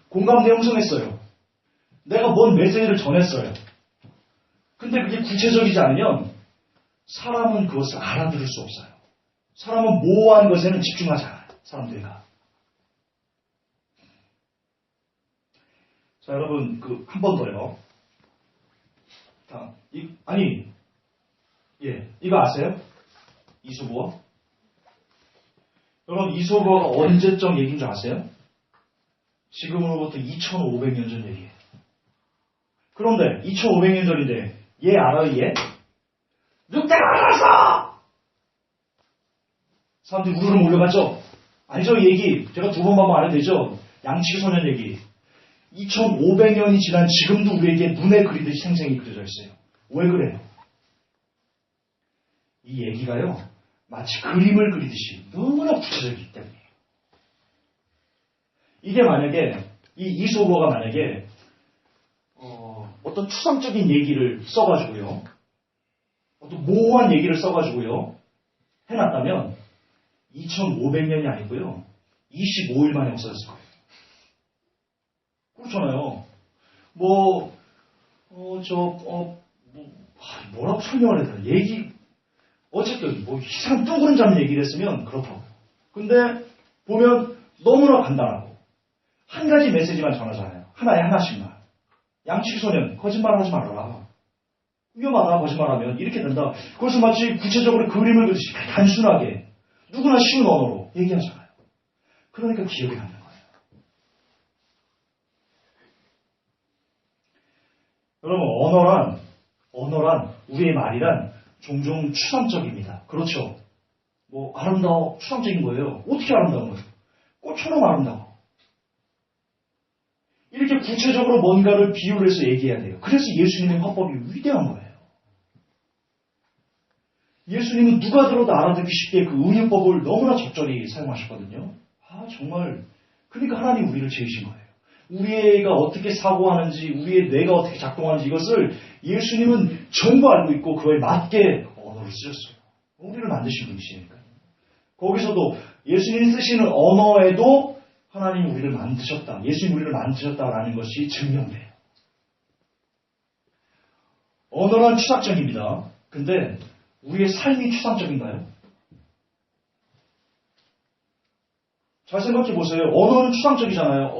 A: 공감대 형성했어요. 내가 뭔 메시지를 전했어요. 근데 그게 구체적이지 않으면 사람은 그것을 알아들을 수 없어요. 사람은 모호한 것에는 집중하지 않아요. 사람들이가. 자, 여러분, 한 번 더요. 자, 이거 아세요? 이소부어? 여러분, 이소부어가 언제적 얘기인 줄 아세요? 지금으로부터 2500년 전 얘기예요. 그런데 2500년 전인데 얘 알아요, 얘? 늑대가 알았어! 사람들이 우르르 몰려갔죠? 아니죠, 얘기. 제가 두 번 봐면 안 해도 되죠? 양치기 소년 얘기. 2500년이 지난 지금도 우리에게 눈에 그리듯이 생생히 그려져 있어요. 왜 그래요? 이 얘기가요, 마치 그림을 그리듯이 너무나 구체적이기 때문이에요. 이게 만약에, 이 이소부어가 만약에, 어떤 추상적인 얘기를 써가지고요, 어떤 모호한 얘기를 써가지고요, 해놨다면, 2500년이 아니고요, 25일 만에 없어졌을 거예요. 그렇잖아요. 뭐라고 설명을 해야 되나? 어쨌든, 희상 뚜그름 잡는 얘기를 했으면 그렇다고. 근데, 보면 너무나 간단하고, 한 가지 메시지만 전하잖아요. 하나씩만. 양치기 소년, 거짓말 하지 말아라. 위험하다, 거짓말하면. 이렇게 된다. 그것을 마치 구체적으로 그림을 그리듯이 단순하게, 누구나 쉬운 언어로 얘기하잖아요. 그러니까 기억에 남는 거예요. 여러분, 언어란, 우리의 말이란 종종 추상적입니다. 그렇죠? 아름다워, 추상적인 거예요. 어떻게 아름다운 거예요? 꽃처럼 아름다워. 이렇게 구체적으로 뭔가를 비유를 해서 얘기해야 돼요. 그래서 예수님의 화법이 위대한 거예요. 예수님은 누가 들어도 알아듣기 쉽게 그 은유법을 너무나 적절히 사용하셨거든요. 정말. 그러니까 하나님 우리를 지으신 거예요. 우리 애가 어떻게 사고하는지, 우리의 뇌가 어떻게 작동하는지 이것을 예수님은 전부 알고 있고 그거에 맞게 언어를 쓰셨어요. 우리를 만드신 분이시니까요. 거기서도 예수님이 쓰시는 언어에도 하나님 우리를 만드셨다. 예수님 우리를 만드셨다라는 것이 증명돼요. 언어란 추상적입니다. 근데 우리의 삶이 추상적인가요? 잘 생각해 보세요. 언어는 추상적이잖아요.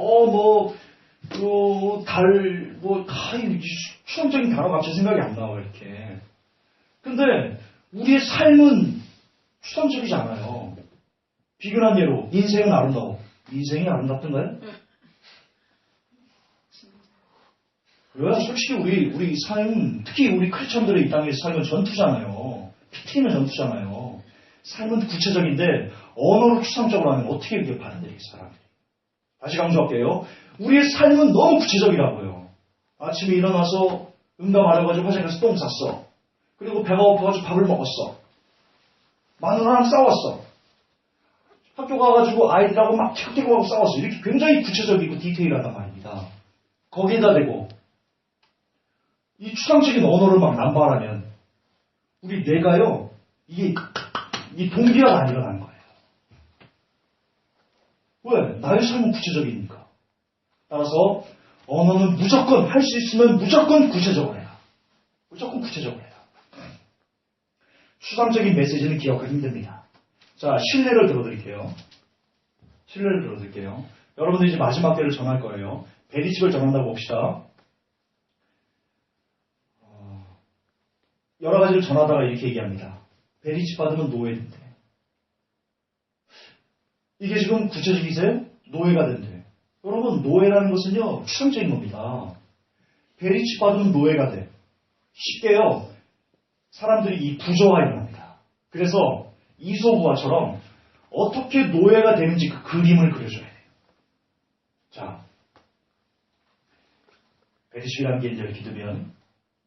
A: 추상적인 단어가 제 생각이 안 나와요, 이렇게. 근데 우리의 삶은 추상적이지 않아요. 비근한 예로, 인생은 아름다워. 인생이 아름답던가요? 그래요? 솔직히 우리 삶, 특히 우리 크리스천들의 이 땅에서 삶은 전투잖아요. 피 튀기는 전투잖아요. 삶은 구체적인데 언어를 추상적으로 하면 어떻게 이렇게 받아들이겠어요, 사람들이. 다시 강조할게요. 우리의 삶은 너무 구체적이라고요. 아침에 일어나서 응가 마려가지고 화장실 가서 똥 쌌어. 그리고 배가 고파가지고 밥을 먹었어. 마누라랑 싸웠어. 학교 가가지고 아이들하고 막 착대고 싸웠어. 이렇게 굉장히 구체적이고 디테일하단 말입니다. 거기에다 대고 이 추상적인 언어를 막 남발하면 우리 뇌가요, 이 동기화가 안 일어나는 거예요. 왜? 나의 삶은 구체적이니까. 따라서 언어는 무조건 할 수 있으면 무조건 구체적으로 해라. 무조건 구체적으로 해라. 추상적인 메시지는 기억하기 힘듭니다. 자, 신뢰를 들어드릴게요. 여러분들 이제 마지막 때를 전할 거예요. 베리칩을 전한다고 봅시다. 여러 가지를 전하다가 이렇게 얘기합니다. 베리칩 받으면 노예된대. 이게 지금 구체적이세요? 노예가 된대. 여러분, 노예라는 것은요, 추상적인 겁니다. 베리칩 받으면 노예가 돼. 쉽게요, 사람들이 이 부조화 일어납니다. 그래서 이소부화처럼 어떻게 노예가 되는지 그 그림을 그려줘야 돼요. 자, 베리칩이라는 게 이제 이렇게 되면,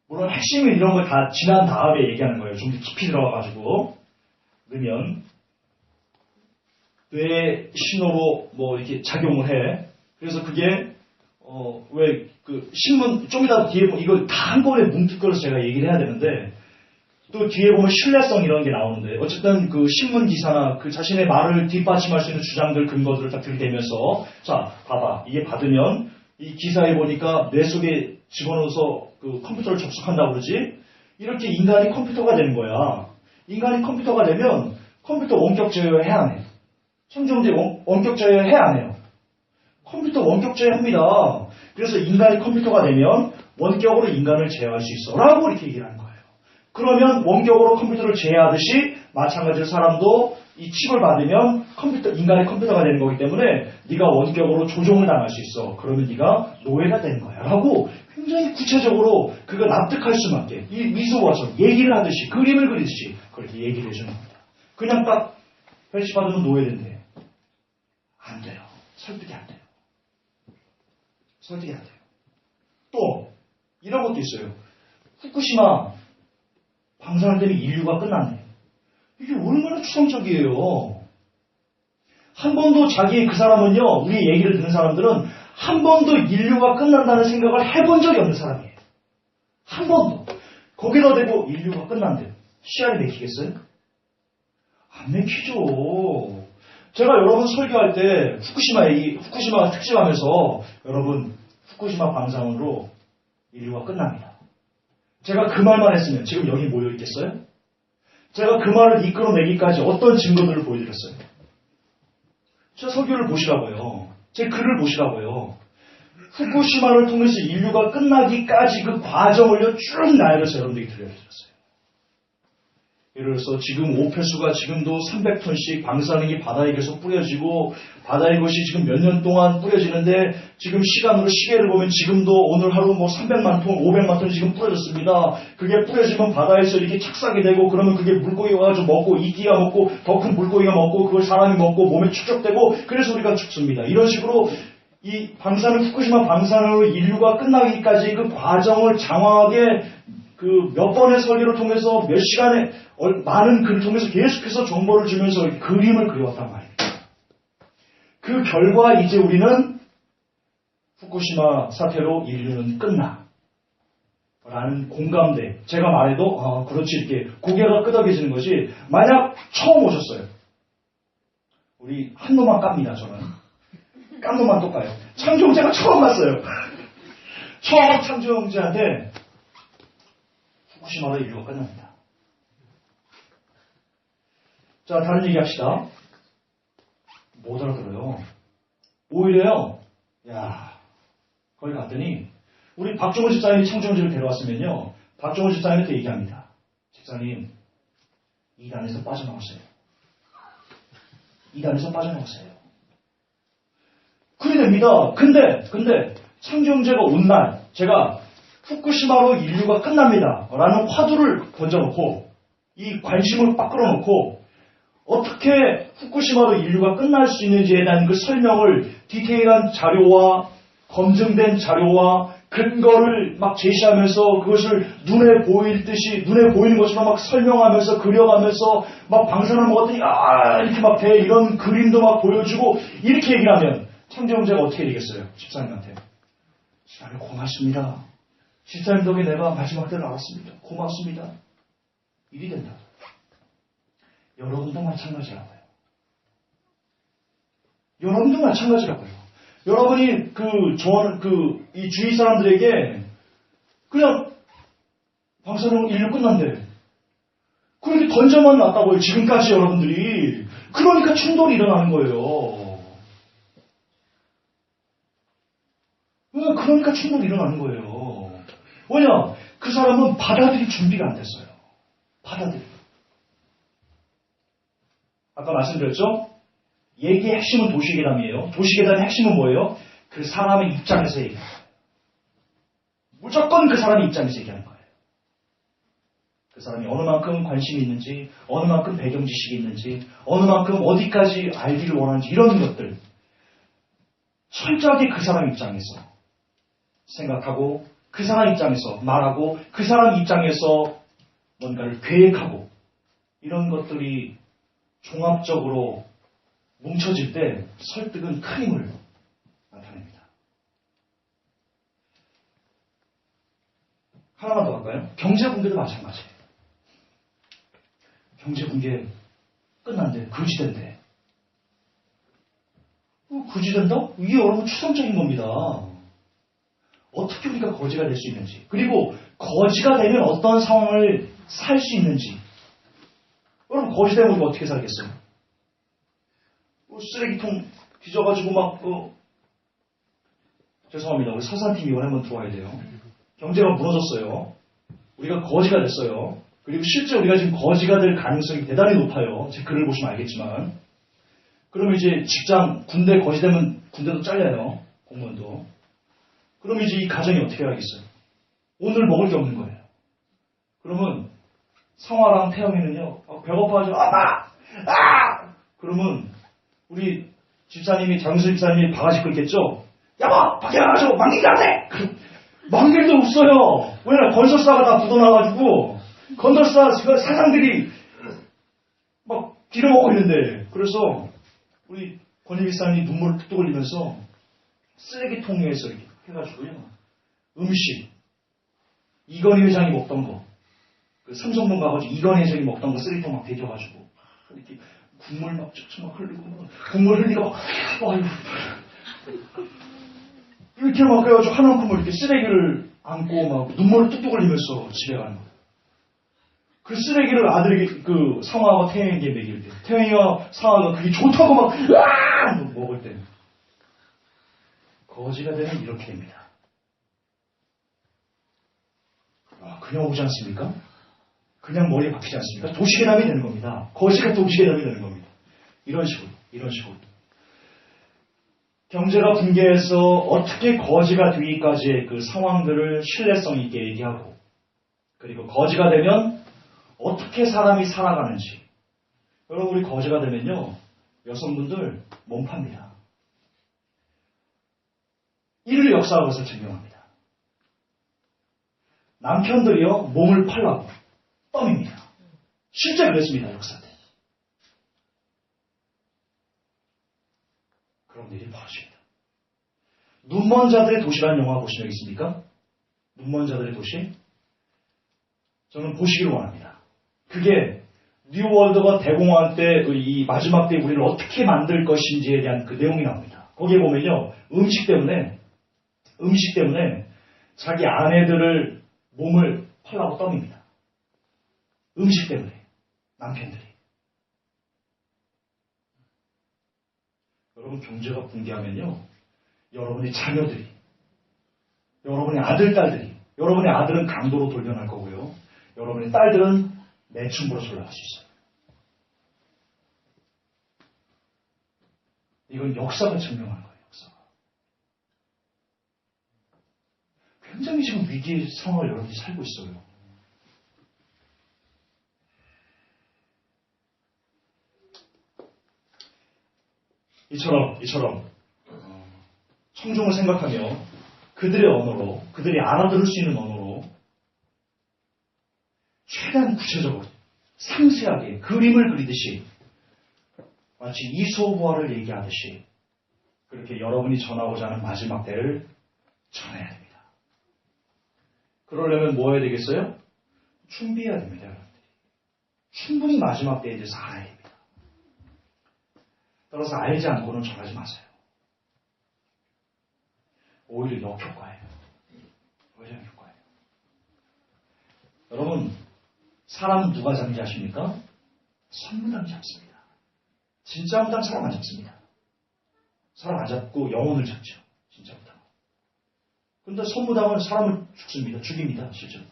A: 물론 핵심은 이런 걸 다 지난 다음에 얘기하는 거예요. 좀 더 깊이 들어가가지고. 넣으면, 뇌 신호로 이렇게 작용을 해. 그래서 그게, 왜 그 신문 좀 이따 뒤에 이거 다 한 번에 뭉뚱그려서 제가 얘기를 해야 되는데 또 뒤에 보면 신뢰성 이런 게 나오는데 어쨌든 그 신문 기사나 그 자신의 말을 뒷받침할 수 있는 주장들 근거들을 딱 들이대면서 자 봐봐 이게 받으면 이 기사에 보니까 뇌 속에 집어넣어서 그 컴퓨터를 접속한다고 그러지 이렇게 인간이 컴퓨터가 되는 거야. 인간이 컴퓨터가 되면 컴퓨터 원격 제어해야 안 해. 청정제 원격 제어해야 안 해요. 컴퓨터 원격 제어합니다. 그래서 인간이 컴퓨터가 되면 원격으로 인간을 제어할 수 있어 라고 이렇게 얘기를 하는 거예요. 그러면 원격으로 컴퓨터를 제어하듯이 마찬가지로 사람도 이 칩을 받으면 인간의 컴퓨터가 되는 거기 때문에 네가 원격으로 조종을 당할 수 있어. 그러면 네가 노예가 되는 거야 라고 굉장히 구체적으로 그거 납득할 수밖에 이 미소와서 얘기를 하듯이 그림을 그리듯이 그렇게 얘기를 해주는 겁니다. 그냥 딱 헬시 받으면 노예된대. 안 돼요. 설득이 안 돼요. 설득이 안 돼요. 또 이런 것도 있어요. 후쿠시마 방사능 때문에 인류가 끝났네. 이게 얼마나 추상적이에요. 한 번도 그 사람은요, 우리 얘기를 듣는 사람들은 한 번도 인류가 끝난다는 생각을 해본 적이 없는 사람이에요. 한 번도. 거기다 대고 인류가 끝난대요. 씨알이 맥히겠어요? 안 맥히죠. 제가 여러분 설교할 때 후쿠시마 특집하면서 여러분 후쿠시마 방사능으로 인류가 끝납니다. 제가 그 말만 했으면 지금 여기 모여 있겠어요? 제가 그 말을 이끌어내기까지 어떤 증거들을 보여드렸어요? 제 설교를 보시라고요. 제 글을 보시라고요. 후쿠시마를 통해서 인류가 끝나기까지 그 과정을요 쭉 나열해서 여러분들이 들려드렸어요. 예를 들어서 지금 오폐수가 지금도 300톤씩 방사능이 바다에 계속 뿌려지고 바다의 것이 지금 몇 년 동안 뿌려지는데 지금 시간으로 시계를 보면 지금도 오늘 하루 뭐 300만 톤, 500만 톤 지금 뿌려졌습니다. 그게 뿌려지면 바다에서 이렇게 착삭이 되고 그러면 그게 물고기가 가지고 먹고 이끼가 먹고 더 큰 물고기가 먹고 그걸 사람이 먹고 몸에 축적되고 그래서 우리가 죽습니다. 이런 식으로 이 후쿠시마 방사능으로 인류가 끝나기까지 그 과정을 장황하게 그 몇 번의 설교를 통해서 몇 시간의 많은 글을 통해서 계속해서 정보를 주면서 그림을 그려왔단 말입니다. 그 결과 이제 우리는 후쿠시마 사태로 인류는 끝나. 라는 공감대. 제가 말해도 그렇지 이렇게 고개가 끄덕여지는 것이 만약 처음 오셨어요. 우리 한 놈만 깝니다 저는. 깐 놈만 또 까요. 창조형제가 처음 왔어요. 처음 창조형제한테 후쿠시마로 인류가 끝납니다. 자, 다른 얘기 합시다. 못 알아들어요. 오히려요, 거기 갔더니, 우리 박종호 집사님이 창조형제를 데려왔으면요, 박종호 집사님한테 얘기합니다. 집사님, 이단에서 빠져나오세요. 이단에서 빠져나오세요. 그래 됩니다. 근데, 창조형제가 온 날, 제가 후쿠시마로 인류가 끝납니다. 라는 화두를 던져놓고, 이 관심을 빡 끌어놓고, 어떻게 후쿠시마로 인류가 끝날 수 있는지에 대한 그 설명을 디테일한 자료와 검증된 자료와 근거를 막 제시하면서 그것을 눈에 보이는 것처럼 막 설명하면서 그려가면서 막 방사능 먹었더니 이렇게 막 돼 이런 그림도 막 보여주고 이렇게 얘기를 하면 창조형제가 어떻게 되겠어요? 집사님한테. 집사님 고맙습니다. 집사님 덕에 내가 마지막 때를 알았습니다. 고맙습니다. 일이 된다. 여러분도 마찬가지라고요. 여러분도 마찬가지라고요. 여러분이 이 주위 사람들에게 그냥 방사능 인류 끝난대. 그렇게 던져만 놨다고요. 지금까지 여러분들이. 그러니까 충돌이 일어나는 거예요. 그러니까 충돌이 일어나는 거예요. 왜냐? 그 사람은 받아들일 준비가 안 됐어요. 아까 말씀드렸죠? 얘기의 핵심은 도시계담이에요. 도시계담의 핵심은 뭐예요? 그 사람의 입장에서 얘기하는 거예요. 무조건 그 사람의 입장에서 얘기하는 거예요. 그 사람이 어느 만큼 관심이 있는지, 어느 만큼 배경 지식이 있는지, 어느 만큼 어디까지 알기를 원하는지 이런 것들 철저하게 그 사람 입장에서 생각하고 그 사람 입장에서 말하고 그 사람 입장에서 뭔가를 계획하고 이런 것들이 종합적으로 뭉쳐질 때 설득은 큰 힘을 나타냅니다. 하나만 더 할까요? 경제 붕괴도 마찬가지예요. 경제 붕괴 끝난대. 금지된대. 금지된다? 이게 여러분 추상적인 겁니다. 어떻게 우리가 거지가 될 수 있는지, 그리고 거지가 되면 어떤 상황을 살 수 있는지. 여러분 거지 되면 우리가 어떻게 살겠어요? 쓰레기통 뒤져가지고 막 죄송합니다. 우리 서산팀 이번에 한번 들어와야 돼요. 경제가 무너졌어요. 우리가 거지가 됐어요. 그리고 실제 우리가 지금 거지가 될 가능성이 대단히 높아요. 제 글을 보시면 알겠지만. 그러면 이제 직장, 군대 거지 되면 군대도 잘려요. 공무원도. 그러면 이제 이 가정이 어떻게 해야겠어요? 오늘 먹을 게 없는 거예요. 그러면 상화랑 태영이는요, 배고파가지고, 그러면 우리 집사님이, 장수 집사님이 바가지 끌겠죠? 여보! 밖에 나가서 망길 가세! 망길도 없어요! 왜냐면 건설사가 다 묻어나가지고, 건설사 사장들이 막 빌어먹고 있는데, 그래서 우리 권희 집사님이 눈물을 뚝뚝 흘리면서 쓰레기통에서 이렇게 해가지고요, 음식, 이건희 회장이 먹던 거, 그 삼성동 가가지고 이건희 회장이 먹던 거 쓰레기통 막 대줘가지고, 이렇게 국물 막 흘리고, 국물 흘리고 아이고. 이렇게 막 해가지고 한 움큼을 이렇게 쓰레기를 안고 막 눈물을 뚝뚝 흘리면서 집에 가는 거예요. 그 쓰레기를 아들에게 그 상화가 태영이에게 먹일 때, 태영이와 상화가 그게 좋다고 막 먹을 때, 거지가 되면 이렇게 됩니다. 그냥 오지 않습니까? 그냥 머리에 박히지 않습니까? 도시괴담이 되는 겁니다. 거지가 도시괴담이 되는 겁니다. 이런 식으로. 경제가 붕괴해서 어떻게 거지가 되기까지의 그 상황들을 신뢰성 있게 얘기하고, 그리고 거지가 되면 어떻게 사람이 살아가는지. 여러분, 우리 거지가 되면요, 여성분들 몸 팝니다. 인류 역사가 그것을 증명합니다. 남편들이요, 몸을 팔라고 껌입니다. 실제 그랬습니다, 역사 때. 그런 일이 벌어집니다. 눈먼 자들의 도시라는 영화 보신 적 있습니까? 눈먼 자들의 도시? 저는 보시기를 원합니다. 그게 뉴월드가 대공황 때 이 마지막 때 우리를 어떻게 만들 것인지에 대한 그 내용이 나옵니다. 거기에 보면요, 음식 때문에 자기 아내들을 몸을 팔라고 떠밉니다. 음식 때문에 남편들이. 여러분, 경제가 붕괴하면요, 여러분의 자녀들이, 여러분의 아들, 딸들이, 여러분의 아들은 강도로 돌변할 거고요, 여러분의 딸들은 매춘부로 올라갈 수 있어요. 이건 역사가 증명하는 거예요, 역사가. 굉장히 지금 위기의 상황을 여러분이 살고 있어요. 이처럼 청중을 생각하며 그들의 언어로, 그들이 알아들을 수 있는 언어로 최대한 구체적으로 상세하게 그림을 그리듯이 마치 이소부화를 얘기하듯이 그렇게 여러분이 전하고자 하는 마지막 때를 전해야 됩니다. 그러려면 뭐 해야 되겠어요? 준비해야 됩니다, 여러분들이. 충분히 마지막 때에 대해서 알아야 됩니다. 따라서 알지 않고는 전하지 마세요. 오히려 역효과예요. 여러분, 사람 누가 잡는지 아십니까? 선무당이 잡습니다. 진짜 무당 사람 안 잡습니다. 사람 안 잡고 영혼을 잡죠. 진짜 무당. 그런데 선무당은 사람을 죽입니다. 실제로.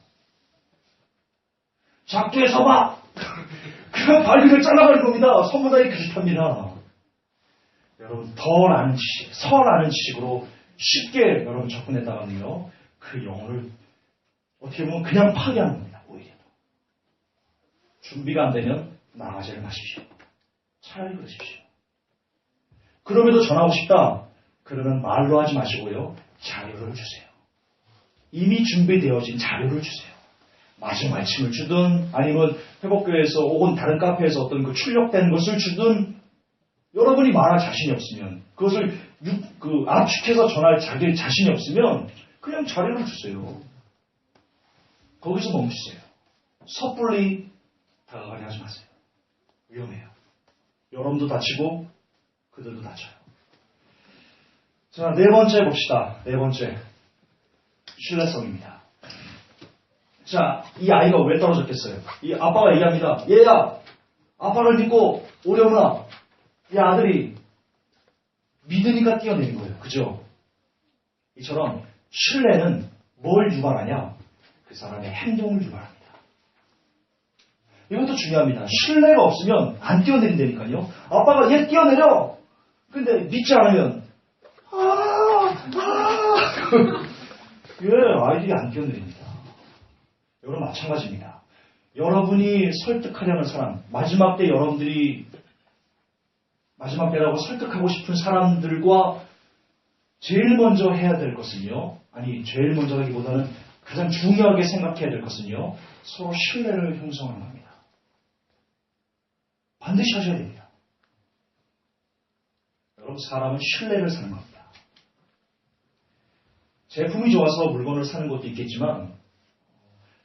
A: 작두에 서봐! 그냥 발길을 잘라버린 겁니다. 선무당이 그 짓합니다. 여러분, 덜 아는 지식으로 쉽게 여러분 접근했다가는요, 그 영혼을 어떻게 보면 그냥 파괴하는 겁니다. 오히려. 준비가 안 되면 나가지를 마십시오. 차라리 그러십시오. 그럼에도 전하고 싶다. 그러면 말로 하지 마시고요, 자료를 주세요. 이미 준비되어진 자료를 주세요. 마지막 말씀을 주든 아니면 회복교회에서 혹은 다른 카페에서 어떤 그 출력된 것을 주든, 여러분이 말할 자신이 없으면, 그것을 압축해서 전할 자기 자신이 없으면 그냥 자료를 주세요. 거기서 멈추세요. 섣불리 다가가려 하지 마세요. 위험해요. 여러분도 다치고 그들도 다쳐요. 자, 네 번째 봅시다. 네 번째. 신뢰성입니다. 자, 이 아이가 왜 떨어졌겠어요? 이 아빠가 얘기합니다. 얘야, 아빠를 믿고 오려구나. 이 아들이 믿으니까 뛰어내린 거예요. 그죠? 이처럼 신뢰는 뭘 유발하냐? 그 사람의 행동을 유발합니다. 이것도 중요합니다. 신뢰가 없으면 안 뛰어내린다니까요. 아빠가 얘 뛰어내려! 근데 믿지 않으면 왜 아이들이 안 뛰어내립니다. 여러분 마찬가지입니다. 여러분이 설득하려는 사람, 마지막 때 여러분들이 마지막 때라고 설득하고 싶은 사람들과 제일 먼저 해야 될 것은요. 아니 제일 먼저라기보다는 가장 중요하게 생각해야 될 것은요. 서로 신뢰를 형성하는 겁니다. 반드시 하셔야 됩니다. 여러분 사람은 신뢰를 사는 겁니다. 제품이 좋아서 물건을 사는 것도 있겠지만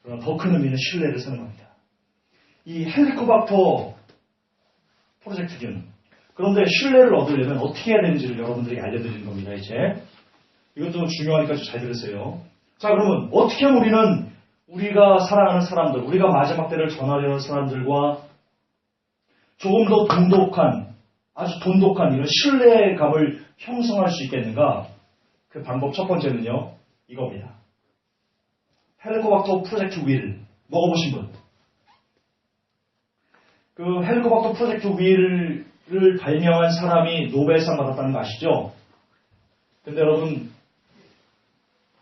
A: 그러나 더 큰 의미는 신뢰를 사는 겁니다. 이 헬리코박터 프로젝트균 그런데 신뢰를 얻으려면 어떻게 해야 되는지를 여러분들에게 알려드리는 겁니다. 이제 이것도 중요하니까 잘 들으세요. 자 그러면 어떻게 하면 우리는 우리가 사랑하는 사람들 우리가 마지막 때를 전하려는 사람들과 조금 더 돈독한 아주 돈독한 이런 신뢰감을 형성할 수 있겠는가? 그 방법 첫 번째는요. 이겁니다. 헬리코박터 프로젝트 윌 먹어보신 분? 그 헬리코박터 프로젝트 윌을 발명한 사람이 노벨상 받았다는 거 아시죠? 근데 여러분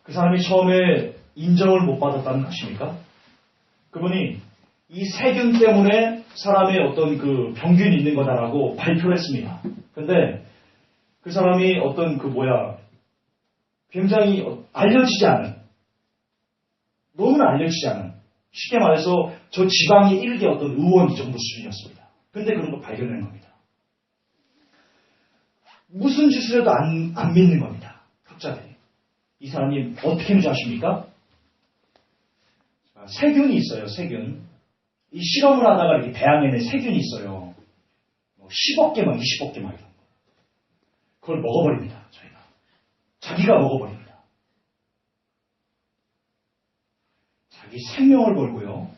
A: 그 사람이 처음에 인정을 못 받았다는 거 아십니까? 그분이 이 세균 때문에 사람의 어떤 그 병균이 있는 거다라고 발표를 했습니다. 근데 그 사람이 어떤 굉장히 알려지지 않은 너무나 알려지지 않은 쉽게 말해서 저 지방의 일개 어떤 의원 이 정도 수준이었습니다. 근데 그런 거 발견한 겁니다. 무슨 짓을 해도 안 믿는 겁니다. 학자들이. 이 사람이 어떻게 했는지 아십니까? 세균이 있어요. 세균. 이 실험을 하다가 이렇게 배양에는 세균이 있어요. 10억 개, 20억 개 이런 거. 그걸 먹어버립니다. 저희가. 자기가 먹어버립니다. 자기 생명을 걸고요.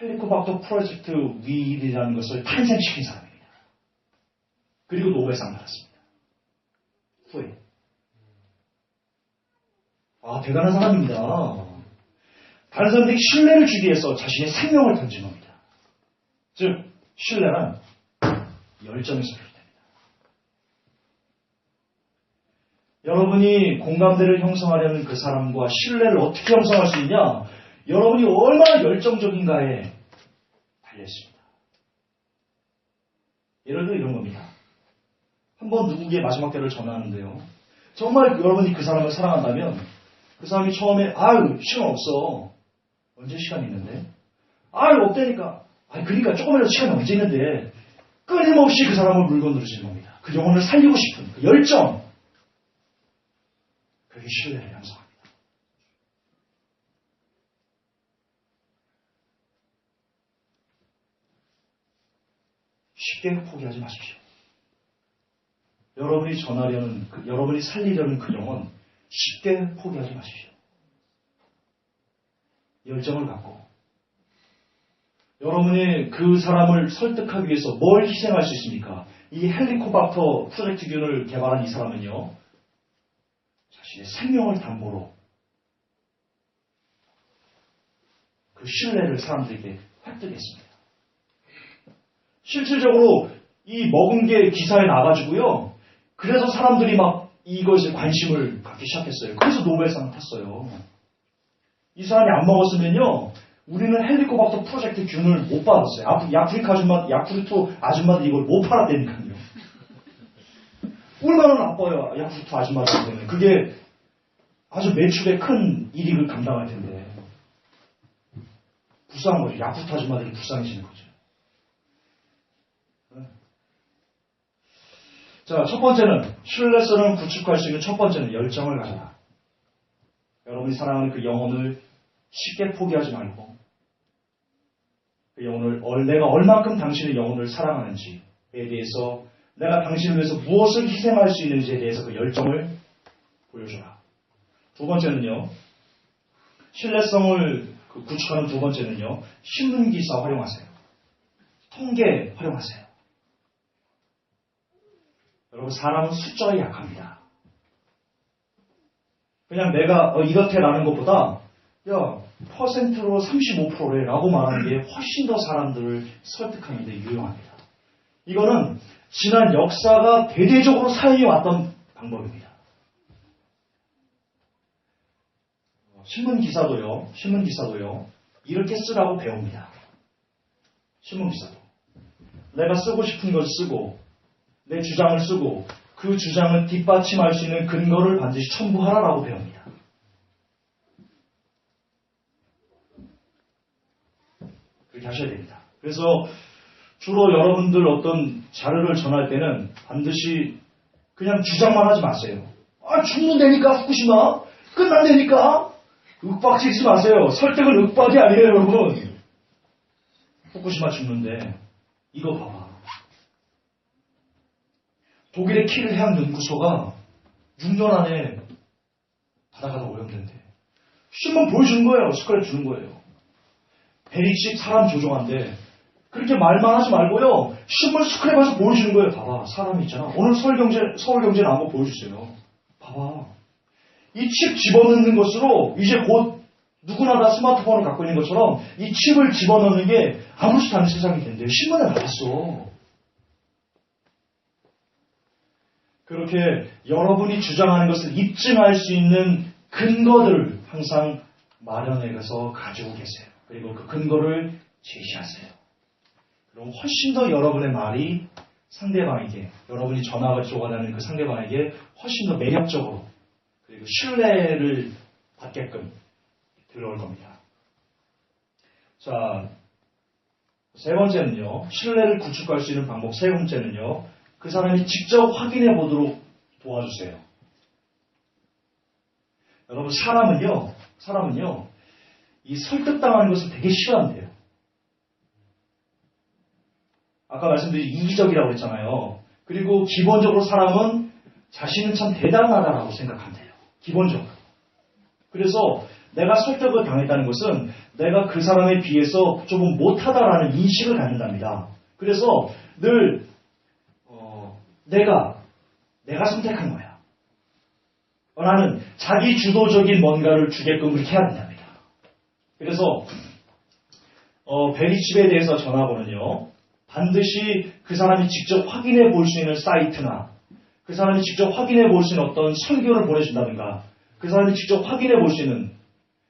A: 헬리코박터 프로젝트 윌이라는 것을 탄생시킨 사람입니다. 그리고 노벨상 받았습니다. 후에. 대단한 사람입니다. 다른 사람들에게 신뢰를 주기 위해서 자신의 생명을 던진 겁니다. 즉, 신뢰란 열정에서 비롯됩니다. 여러분이 공감대를 형성하려는 그 사람과 신뢰를 어떻게 형성할 수 있냐? 여러분이 얼마나 열정적인가에 달려있습니다. 예를 들어 이런 겁니다. 한번 누구에게 마지막 때를 전하는데요. 정말 여러분이 그 사람을 사랑한다면 그 사람이 처음에 시간 없어. 언제 시간이 있는데? 없다니까. 그러니까 조금이라도 시간이 언제 있는데 끊임없이 그 사람을 물건으로 주는 겁니다. 그 영혼을 살리고 싶은 그 열정. 그게 신뢰를 형성합니다. 쉽게 포기하지 마십시오. 여러분이 전하려는, 여러분이 살리려는 그 영혼 쉽게 포기하지 마십시오. 열정을 갖고 여러분이 그 사람을 설득하기 위해서 뭘 희생할 수 있습니까? 이 헬리코박터 프로젝트균을 개발한 이 사람은요. 자신의 생명을 담보로 그 신뢰를 사람들에게 획득했습니다. 실질적으로 이 먹은 게 기사에 나가지고요. 그래서 사람들이 막 이것에 관심을 갖기 시작했어요. 그래서 노벨상을 탔어요. 이 사람이 안 먹었으면요. 우리는 헬리코박터 프로젝트 균을 못 받았어요. 야쿠르트 아줌마들이 이걸 못 팔았다니까요. 얼마나 나빠요. 야쿠르트 아줌마들한테는. 그게 아주 매출의 큰 이익을 감당할 텐데. 불쌍한 거죠. 야쿠르트 아줌마들이 불쌍해지는 거죠. 자, 첫 번째는 신뢰성을 구축할 수 있는 첫 번째는 열정을 가져라. 여러분이 사랑하는 그 영혼을 쉽게 포기하지 말고 그 영혼을 내가 얼만큼 당신의 영혼을 사랑하는지에 대해서 내가 당신을 위해서 무엇을 희생할 수 있는지에 대해서 그 열정을 보여줘라. 두 번째는요. 신뢰성을 구축하는 두 번째는요. 신문기사 활용하세요. 통계 활용하세요. 여러분 사람은 숫자에 약합니다. 그냥 내가 이렇게라는 것보다 야 퍼센트로 35%래 라고 말하는 게 훨씬 더 사람들을 설득하는 데 유용합니다. 이거는 지난 역사가 대대적으로 사용해왔던 방법입니다. 신문기사도요 이렇게 쓰라고 배웁니다. 신문기사도 내가 쓰고 싶은 걸 쓰고 내 주장을 쓰고 그 주장을 뒷받침할 수 있는 근거를 반드시 첨부하라라고 배웁니다. 그렇게 하셔야 됩니다. 그래서 주로 여러분들 어떤 자료를 전할 때는 반드시 그냥 주장만 하지 마세요. 아 죽는다니까 후쿠시마 끝난다니까 윽박지지 마세요. 설득은 윽박이 아니에요 여러분. 후쿠시마 죽는데 이거 봐봐. 독일의 킬 해양 연구소가 6년 안에 바다가 다 오염된대. 신문 보여주는 거예요. 스크랩 주는 거예요. 베리칩 사람 조종한데 그렇게 말만 하지 말고요. 신문 스크랩해서 보여주는 거예요. 봐봐. 사람이 있잖아. 오늘 서울경제 나온 거 보여주세요. 봐봐. 이 칩 집어넣는 것으로 이제 곧 누구나 다 스마트폰을 갖고 있는 것처럼 이 칩을 집어넣는 게 아무렇지도 않은 세상이 된대요. 신문에 나왔어. 그렇게 여러분이 주장하는 것을 입증할 수 있는 근거들을 항상 마련해서 가지고 계세요. 그리고 그 근거를 제시하세요. 그럼 훨씬 더 여러분의 말이 상대방에게, 여러분이 전화가 줘가는 그 상대방에게 훨씬 더 매력적으로 그리고 신뢰를 받게끔 들어올 겁니다. 자, 세 번째는요. 신뢰를 구축할 수 있는 방법 세 번째는요. 그 사람이 직접 확인해 보도록 도와주세요. 여러분 사람은요. 이 설득당하는 것을 되게 싫어한대요. 아까 말씀드린 이기적이라고 했잖아요. 그리고 기본적으로 사람은 자신은 참 대단하다라고 생각한대요. 기본적으로. 그래서 내가 설득을 당했다는 것은 내가 그 사람에 비해서 조금 못하다라는 인식을 갖는답니다. 그래서 늘 내가 선택한 거야. 나는 자기 주도적인 뭔가를 주게끔 그렇게 해야 된답니다. 그래서 베리칩에 대해서 전화번호는요. 반드시 그 사람이 직접 확인해 볼 수 있는 사이트나 그 사람이 직접 확인해 볼 수 있는 어떤 설교를 보내준다든가 그 사람이 직접 확인해 볼 수 있는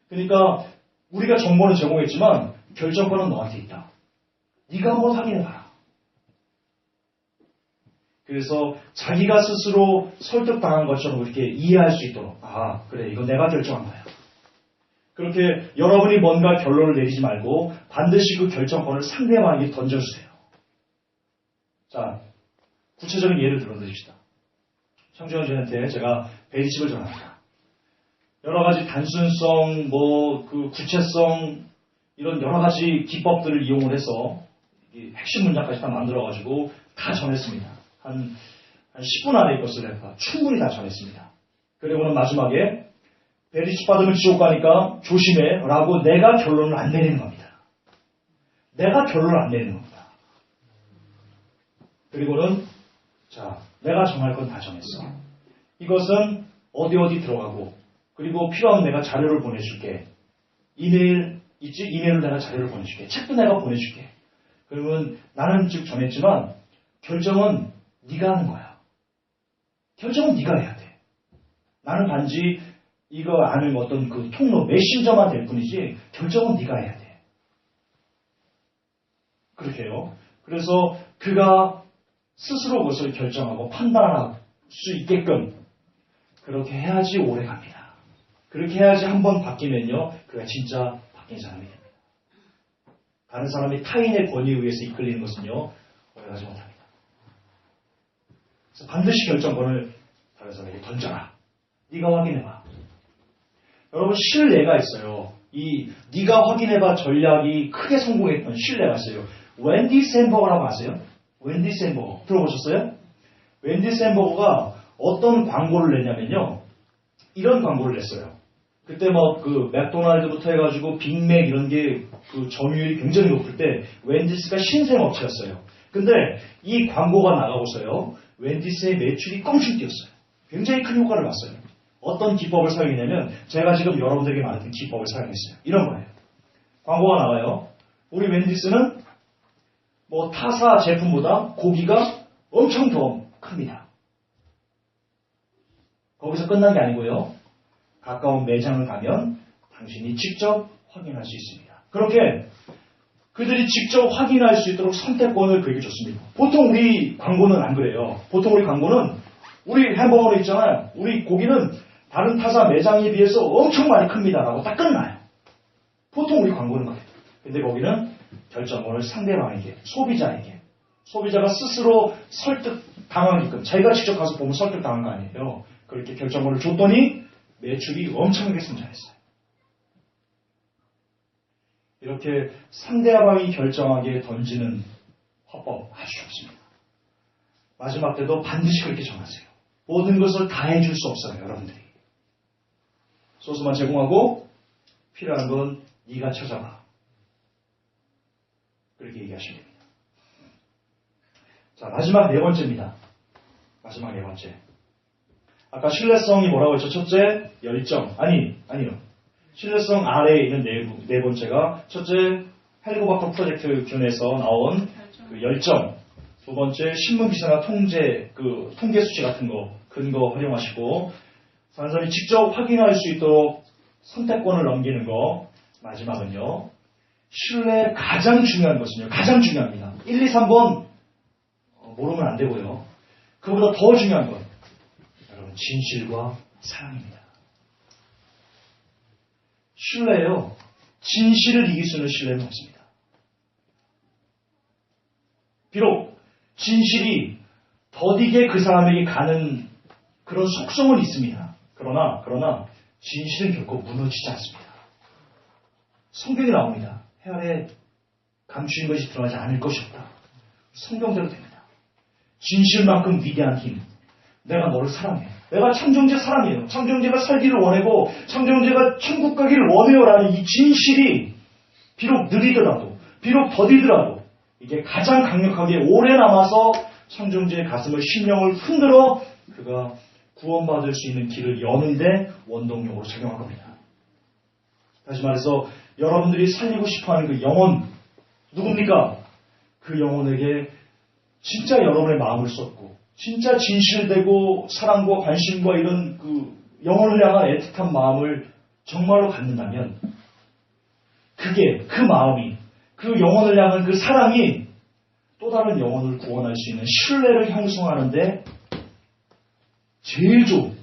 A: 그러니까 우리가 정보는 제공했지만 결정권은 너한테 있다. 네가 한번 확인해봐라. 그래서 자기가 스스로 설득당한 것처럼 이렇게 이해할 수 있도록 아 그래 이건 내가 결정한 거야. 그렇게 여러분이 뭔가 결론을 내리지 말고 반드시 그 결정권을 상대방에게 던져주세요. 자, 구체적인 예를 들어드립시다. 청주현 씨한테 제가 베리칩을 전합니다. 여러 가지 단순성, 그 구체성 이런 여러 가지 기법들을 이용을 해서 핵심 문장까지 다 만들어가지고 다 전했습니다. 한 10분 안에 이것을 충분히 다 전했습니다. 그리고는 마지막에 베리칩 받으면 지옥 가니까 조심해 라고 내가 결론을 안 내리는 겁니다. 내가 결론을 안 내리는 겁니다. 그리고는 자 내가 정할 건 다 정했어. 이것은 어디 들어가고 그리고 필요하면 내가 자료를 보내줄게. 이메일 있지? 이메일로 내가 자료를 보내줄게. 책도 내가 보내줄게. 그러면 나는 즉 정했지만 결정은 네가 하는 거야. 결정은 네가 해야 돼. 나는 단지 이거 아는 어떤 그 통로 메신저만 될 뿐이지 결정은 네가 해야 돼. 그렇게 해요. 그래서 그가 스스로 그것을 결정하고 판단할 수 있게끔 그렇게 해야지 오래 갑니다. 그렇게 해야지 한번 바뀌면요. 그가 진짜 바뀐 사람이 됩니다. 다른 사람이 타인의 권위에 의해서 이끌리는 것은요. 오래가지 못합니다. 그래서 반드시 결정권을 다른 사람에게 던져라. 네가 확인해봐. 여러분 신뢰가 있어요. 이 네가 확인해봐 전략이 크게 성공했던 신뢰가 있어요. 웬디 샌버거라고 아세요? 웬디 샌버거 들어보셨어요? 웬디 샌버거가 어떤 광고를 냈냐면요. 이런 광고를 냈어요. 그때 뭐 그 맥도날드부터 해가지고 빅맥 이런 게 그 점유율이 굉장히 높을 때 웬디스가 신생 업체였어요. 근데 이 광고가 나가고서요. 웬디스의 매출이 껑충 뛰었어요. 굉장히 큰 효과를 봤어요. 어떤 기법을 사용했냐면 제가 지금 여러분들에게 말했던 기법을 사용했어요. 이런 거예요. 광고가 나와요. 우리 웬디스는 뭐 타사 제품보다 고기가 엄청 더 큽니다. 거기서 끝난 게 아니고요. 가까운 매장을 가면 당신이 직접 확인할 수 있습니다. 그렇게 그들이 직접 확인할 수 있도록 선택권을 그에게 줬습니다. 보통 우리 광고는 안 그래요. 보통 우리 광고는 우리 햄버거로 있잖아요. 우리 고기는 다른 타사 매장에 비해서 엄청 많이 큽니다라고 딱 끝나요. 보통 우리 광고는 그래요. 근데 거기는 결정권을 상대방에게, 소비자가 스스로 설득당하게끔 자기가 직접 가서 보면 설득당한 거 아니에요. 그렇게 결정권을 줬더니 매출이 엄청나게 성장했어요. 이렇게 상대방이 결정하게 던지는 화법 아주 좋습니다. 마지막 때도 반드시 그렇게 정하세요. 모든 것을 다 해줄 수 없어요. 여러분들이. 소스만 제공하고 필요한 건 네가 찾아봐. 그렇게 얘기하시면 됩니다. 자, 마지막 네 번째입니다. 마지막 네 번째. 아까 신뢰성이 뭐라고 했죠? 첫째, 열정. 아니요. 신뢰성 아래에 있는 네 번째가 첫째, 헬리코박터 프로젝트 균에서 나온 그 열정. 두 번째, 신문기사나 통계 수치 같은 거, 근거 활용하시고, 사람이 직접 확인할 수 있도록 선택권을 넘기는 거. 마지막은요, 신뢰의 가장 중요한 것은요, 가장 중요합니다. 1, 2, 3번 모르면 안 되고요. 그보다 더 중요한 건 여러분 진실과 사랑입니다. 신뢰요. 진실을 이길 수 있는 신뢰는 없습니다. 비록 진실이 더디게 그 사람에게 가는 그런 속성은 있습니다. 그러나 진실은 결코 무너지지 않습니다. 성경에 나옵니다. 해 아래 감추인 것이 드러나지 않을 것이 없다. 성경대로 됩니다. 진실만큼 위대한 힘. 내가 너를 사랑해. 내가 창조주의 사랑해요. 창조주가 살기를 원하고 창조주가 천국 가기를 원해요라는 이 진실이 비록 느리더라도 비록 더디더라도 이게 가장 강력하게 오래 남아서 창조주의 가슴을 심령을 흔들어 그가 구원받을 수 있는 길을 여는데 원동력으로 작용할 겁니다. 다시 말해서 여러분들이 살리고 싶어하는 그 영혼 누굽니까? 그 영혼에게 진짜 여러분의 마음을 쏟고 진짜 진실되고 사랑과 관심과 이런 그 영혼을 향한 애틋한 마음을 정말로 갖는다면 그게 그 마음이 그 영혼을 향한 그 사랑이 또 다른 영혼을 구원할 수 있는 신뢰를 형성하는데 제일 좋은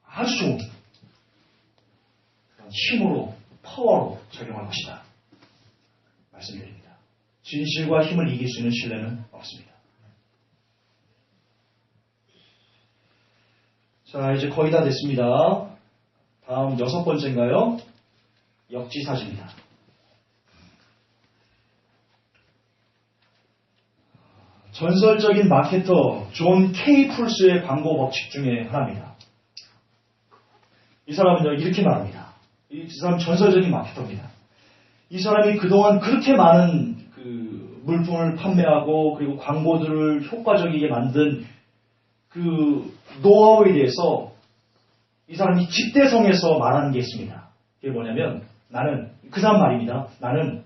A: 아주 좋은 그런 힘으로 파워로 작용할 것이다. 말씀드립니다. 진실과 힘을 이길 수 있는 신뢰는 없습니다. 자, 이제 거의 다 됐습니다. 다음 6번째인가요? 역지사지입니다. 전설적인 마케터 존 K. 풀스의 광고 법칙 중에 하나입니다. 이 사람은요, 이렇게 말합니다. 이 사람 전설적인 마케터입니다. 이 사람이 그동안 그렇게 많은 그 물품을 판매하고 그리고 광고들을 효과적이게 만든 그 노하우에 대해서 이 사람이 집대성에서 말하는 게 있습니다. 그게 뭐냐면 나는 그 사람 말입니다. 나는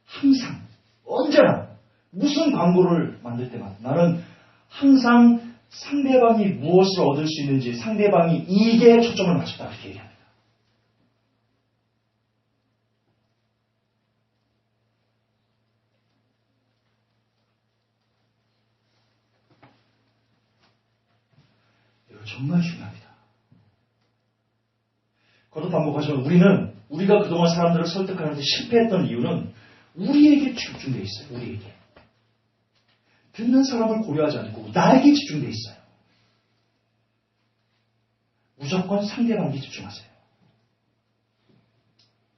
A: 항상 언제나 무슨 광고를 만들 때마다 나는 항상 상대방이 무엇을 얻을 수 있는지 상대방이 이익에 초점을 맞췄다 그렇게 얘기합니다. 이거 정말 중요합니다. 거듭 반복하지만 우리가 그동안 사람들을 설득하는데 실패했던 이유는 우리에게 집중되어 있어요. 우리에게. 듣는 사람을 고려하지 않고 나에게 집중되어 있어요. 무조건 상대방에게 집중하세요.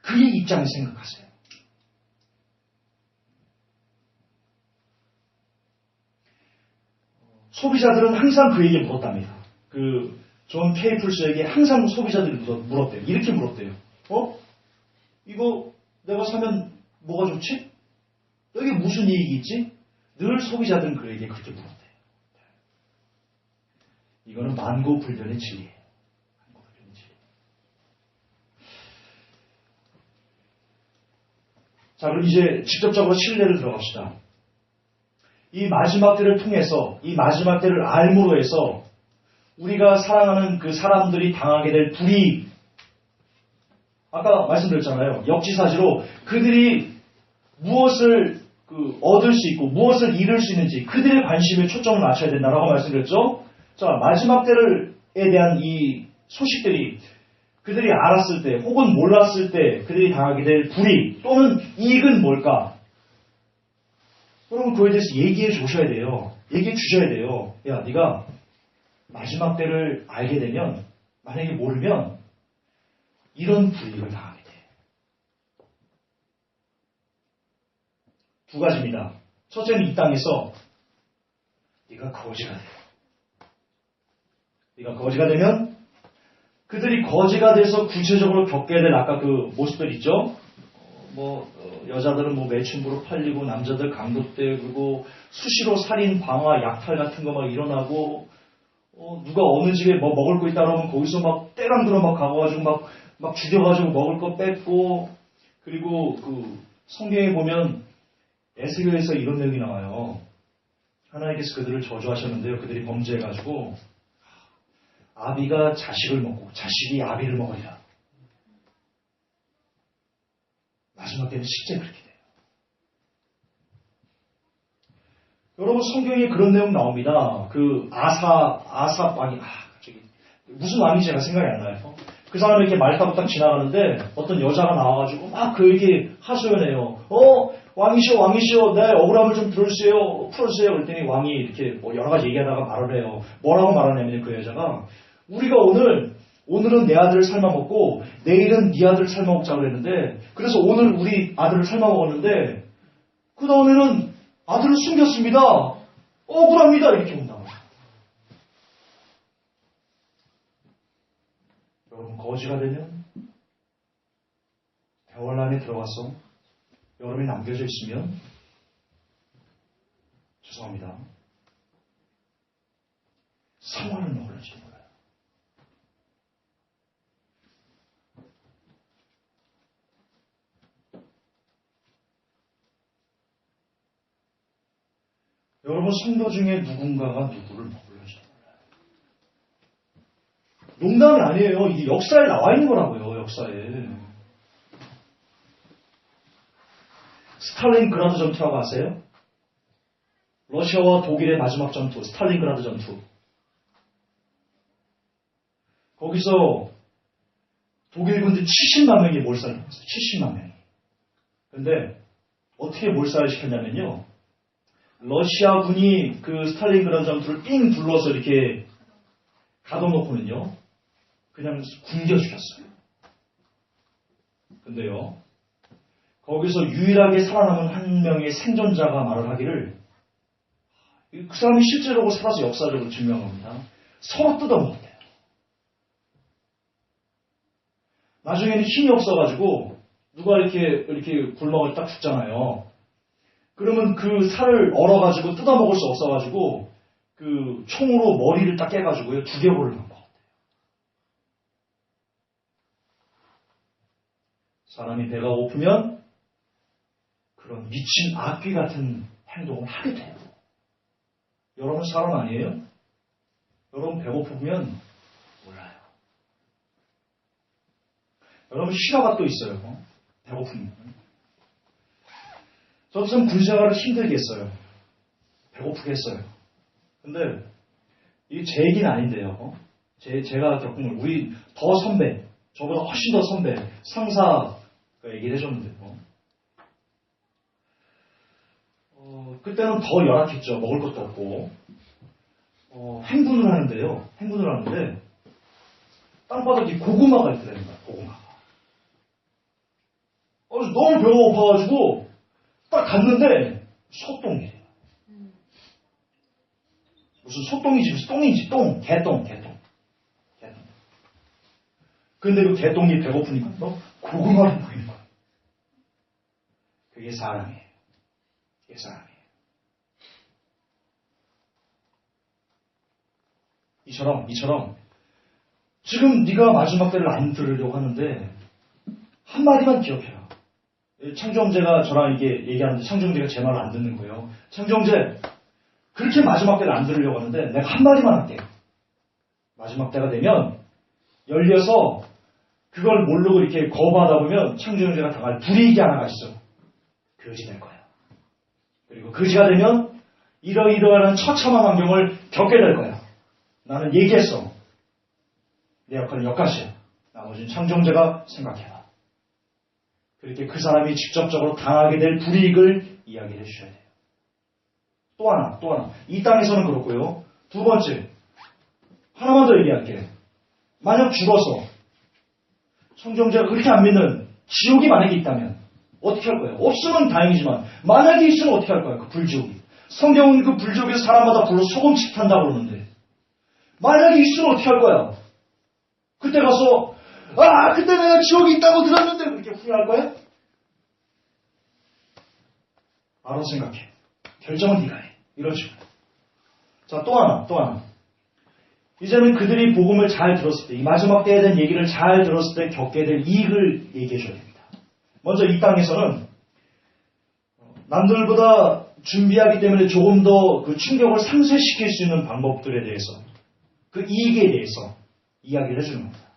A: 그의 입장을 생각하세요. 소비자들은 항상 그에게 물었답니다. 존 케이플스에게 항상 소비자들이 물었대요. 이렇게 물었대요. 이거 내가 사면 뭐가 좋지? 여기 무슨 이익이 있지? 늘 소비자들은 그에게 그렇게 물었대요. 이거는 만고불변의 진리예요. 만고불변의 진리. 자, 그럼 이제 직접적으로 신뢰를 들어갑시다. 이 마지막 때를 통해서, 이 마지막 때를 알므로 해서 우리가 사랑하는 그 사람들이 당하게 될 불이익, 아까 말씀드렸잖아요. 역지사지로 그들이 무엇을 얻을 수 있고 무엇을 잃을 수 있는지 그들의 관심에 초점을 맞춰야 된다라고 말씀드렸죠. 자, 마지막 때에 대한 이 소식들이 그들이 알았을 때 혹은 몰랐을 때 그들이 당하게 될 불이익 또는 이익은 뭘까? 여러분 그거에 대해서 얘기해 주셔야 돼요. 얘기해 주셔야 돼요. 야, 네가 마지막 때를 알게 되면 만약에 모르면 이런 불이익을 당하게 돼. 두 가지입니다. 첫째는 이 땅에서 네가 거지가 돼. 네가 거지가 되면 그들이 거지가 돼서 구체적으로 겪게 될 아까 그 모습들 있죠? 여자들은 매춘부로 팔리고 남자들 강도되고 수시로 살인, 방화, 약탈 같은 거 막 일어나고 누가 어느 집에 뭐 먹을 거 있다 그러면 거기서 막 떼랑 들어 막 가가지고 막 죽여가지고 먹을 거 뺏고 그리고 성경에 보면 에스겔에서 이런 내용이 나와요. 하나님께서 그들을 저주하셨는데요. 그들이 범죄해가지고 아비가 자식을 먹고 자식이 아비를 먹으리라. 마지막 때는 실제 그렇게 돼요. 여러분 성경에 그런 내용 나옵니다. 아사 왕이 무슨 왕인지 제가 생각이 안 나요. 그 사람이 이렇게 말 타고 딱 지나가는데 어떤 여자가 나와가지고 막 그에게 하소연해요. 왕이시오, 내 억울함을 좀 풀어주세요. 그랬더니 왕이 이렇게 여러 가지 얘기하다가 말을 해요. 뭐라고 말하냐면 그 여자가 우리가 오늘은 내 아들을 삶아먹고 내일은 네 아들을 삶아먹자 그랬는데 그래서 오늘 우리 아들을 삶아먹었는데 그 다음에는 아들을 숨겼습니다. 억울합니다. 이렇게 온다고. 여러분 거지가 되면 대환란에 들어가서 여러분이 남겨져 있으면 죄송합니다. 생활을 먹을지 몰라요. 여러분 성도 중에 누군가가 누구를 먹을지 몰라요. 농담이 아니에요. 이게 역사에 나와 있는 거라고요. 역사에. 스탈린그라드 전투라고 아세요? 러시아와 독일의 마지막 전투, 스탈린그라드 전투. 거기서 독일 군대 70만 명이 몰살을 했어요. 70만 명이. 근데 어떻게 몰살을 시켰냐면요. 러시아군이 그 스탈린그라드 전투를 삥 둘러서 이렇게 가둬놓고는요. 그냥 굶겨 죽였어요. 근데요. 거기서 유일하게 살아남은 한 명의 생존자가 말을 하기를 그 사람이 실제로 살아서 역사적으로 증명한 겁니다. 서로 뜯어먹었대요. 나중에는 힘이 없어가지고 누가 이렇게 굴먹을 딱 죽잖아요. 그러면 그 살을 얼어가지고 뜯어먹을 수 없어가지고 그 총으로 머리를 딱 깨가지고요. 두개골을 한 것 같아요. 사람이 배가 고프면 그런 미친 악귀 같은 행동을 하게 돼요. 여러분 사람 아니에요? 여러분 배고프면 몰라요. 여러분 실화가 또 있어요. 배고프면. 저도 참 군생활을 힘들게 했어요. 배고프게 했어요. 근데 이게 제 얘기는 아닌데요. 제가 겪은 걸 우리 더 선배, 저보다 훨씬 더 선배, 상사가 얘기를 해줬는데요. 그때는 더 열악했죠. 먹을 것도 없고. 행군을 하는데 땅바닥에 고구마가 있더랍니다. 고구마가. 그래서 너무 배가 고파가지고 딱 갔는데 소똥이래요. 무슨 소똥이지 무슨 똥인지 개똥. 근데 그 개똥이 배고프니까 고구마를 보이는 거예요. 그게 사랑이에요. 그게 사랑이에요. 이처럼 지금 네가 마지막 때를 안 들으려고 하는데 한마디만 기억해라. 창정제가 저랑 이게 얘기하는데 창정제가 제 말을 안 듣는 거예요. 창정제 그렇게 마지막 때를 안 들으려고 하는데 내가 한마디만 할게. 마지막 때가 되면 열려서 그걸 모르고 이렇게 거부하다 보면 창정제가 당할 불이익이 하나가 있어. 거지 될 거야. 그리고 거지가 되면 이러이러한 처참한 환경을 겪게 될 거야. 나는 얘기했어. 내 역할은 여기까지야. 나머지는 창정제가 생각해라. 그렇게 그 사람이 직접적으로 당하게 될 불이익을 이야기를 해주셔야 돼요. 또 하나. 이 땅에서는 그렇고요. 두 번째, 하나만 더 얘기할게. 만약 죽어서 성경제가 그렇게 안 믿는 지옥이 만약에 있다면 어떻게 할 거예요? 없으면 다행이지만 만약에 있으면 어떻게 할 거예요? 그 불지옥이. 성경은 그 불지옥에서 사람마다 불로 소금씩 탄다고 그러는데 만약에 있으면 어떻게 할 거야? 그때 가서 그때 내가 지옥이 있다고 들었는데 그렇게 후회할 거야? 알아서 생각해. 결정은 네가 해. 이런 식으로. 자, 또 하나. 이제는 그들이 복음을 잘 들었을 때, 이 마지막 때에 대한 얘기를 잘 들었을 때 겪게 될 이익을 얘기해 줘야 됩니다. 먼저 이 땅에서는 남들보다 준비하기 때문에 조금 더 그 충격을 상쇄시킬 수 있는 방법들에 대해서, 그 이익에 대해서 이야기를 해주는 겁니다.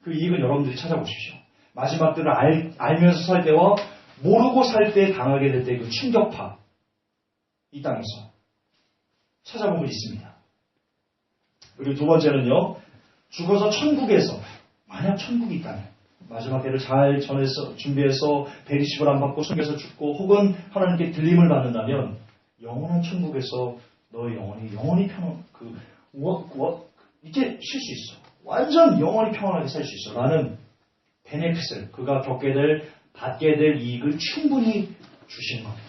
A: 그 이익은 여러분들이 찾아보십시오. 마지막 때를 알면서 살 때와 모르고 살 때 당하게 될 때 그 충격파, 이 땅에서 찾아보면 있습니다. 그리고 두 번째는요, 죽어서 천국에서, 만약 천국이 있다면, 마지막 때를 잘 전해서, 준비해서, 베리십을 안 받고 숨겨서 죽고, 혹은 하나님께 들림을 받는다면, 영원한 천국에서 너의 영원히 이렇게 쉴 수 있어. 완전 영원히 평안하게 살 수 있어. 라는 베네핏을, 그가 받게 될 이익을 충분히 주시는 겁니다.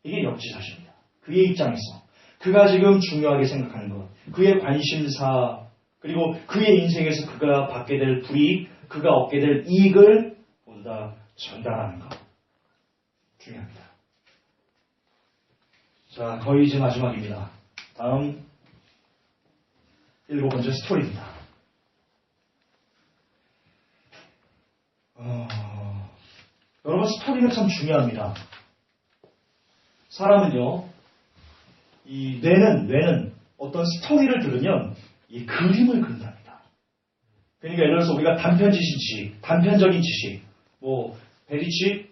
A: 이게 역지사실입니다. 그의 입장에서. 그가 지금 중요하게 생각하는 것, 그의 관심사, 그리고 그의 인생에서 그가 받게 될 불이익, 그가 얻게 될 이익을 모두 다 전달하는 것. 중요합니다. 자, 거의 이제 마지막입니다. 다음 7번째 스토리입니다. 여러분, 스토리는 참 중요합니다. 사람은요, 이 뇌는 어떤 스토리를 들으면 이 그림을 그린답니다. 그러니까 예를 들어서 우리가 단편적인 지식, 베리치,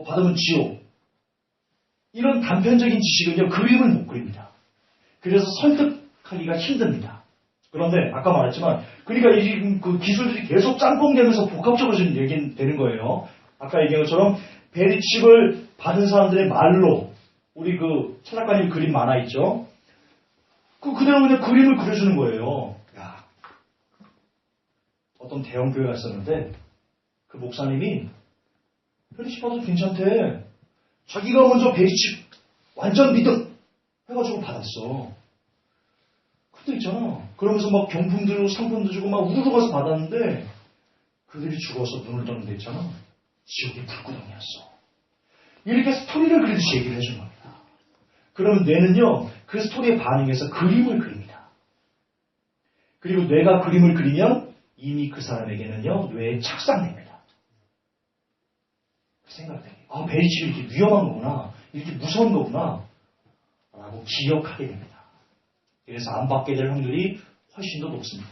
A: 받으면 지옥, 이런 단편적인 지식은요, 그림을 못 그립니다. 그래서 설득하기가 힘듭니다. 그런데 아까 말했지만, 그러니까 지금 그 기술들이 계속 짬뽕되면서 복합적으로 지금 얘기되는 거예요. 아까 얘기한 것처럼 베리칩을 받은 사람들의 말로 우리 그 차작가님 그림 만화 있죠? 그대로 그냥 그림을 그려주는 거예요. 야, 어떤 대형 교회가 있었는데 그 목사님이 베리칩 받아도 괜찮대. 자기가 먼저 베리칩 완전 믿음 해가지고 받았어. 그때 있잖아. 그러면서 막 경품도 상품도 주고 막 우르르 가서 받았는데 그들이 죽어서 눈을 떠는 데 있잖아. 지옥의 불구덩이였어. 이렇게 스토리를 그리듯이 얘기를 해주는 겁니다. 그럼 뇌는요, 그 스토리에 반응해서 그림을 그립니다. 그리고 뇌가 그림을 그리면 이미 그 사람에게는요, 뇌에 착상됩니다. 생각되게. 베리칩이 이렇게 위험한 거구나. 이렇게 무서운 거구나. 라고 기억하게 됩니다. 그래서 안 받게 될 확률이 훨씬 더 높습니다.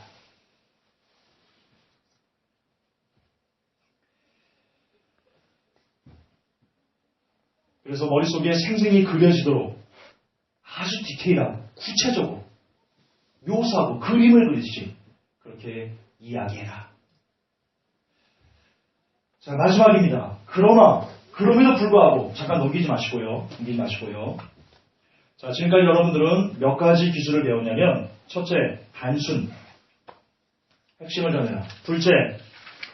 A: 그래서 머릿속에 생생히 그려지도록 아주 디테일하고 구체적으로 묘사하고 그림을 그리듯이 그렇게 이야기해라. 자, 마지막입니다. 그럼에도 불구하고 잠깐 넘기지 마시고요. 자, 지금까지 여러분들은 몇 가지 기술을 배웠냐면, 첫째, 단순, 핵심을 전해라. 둘째,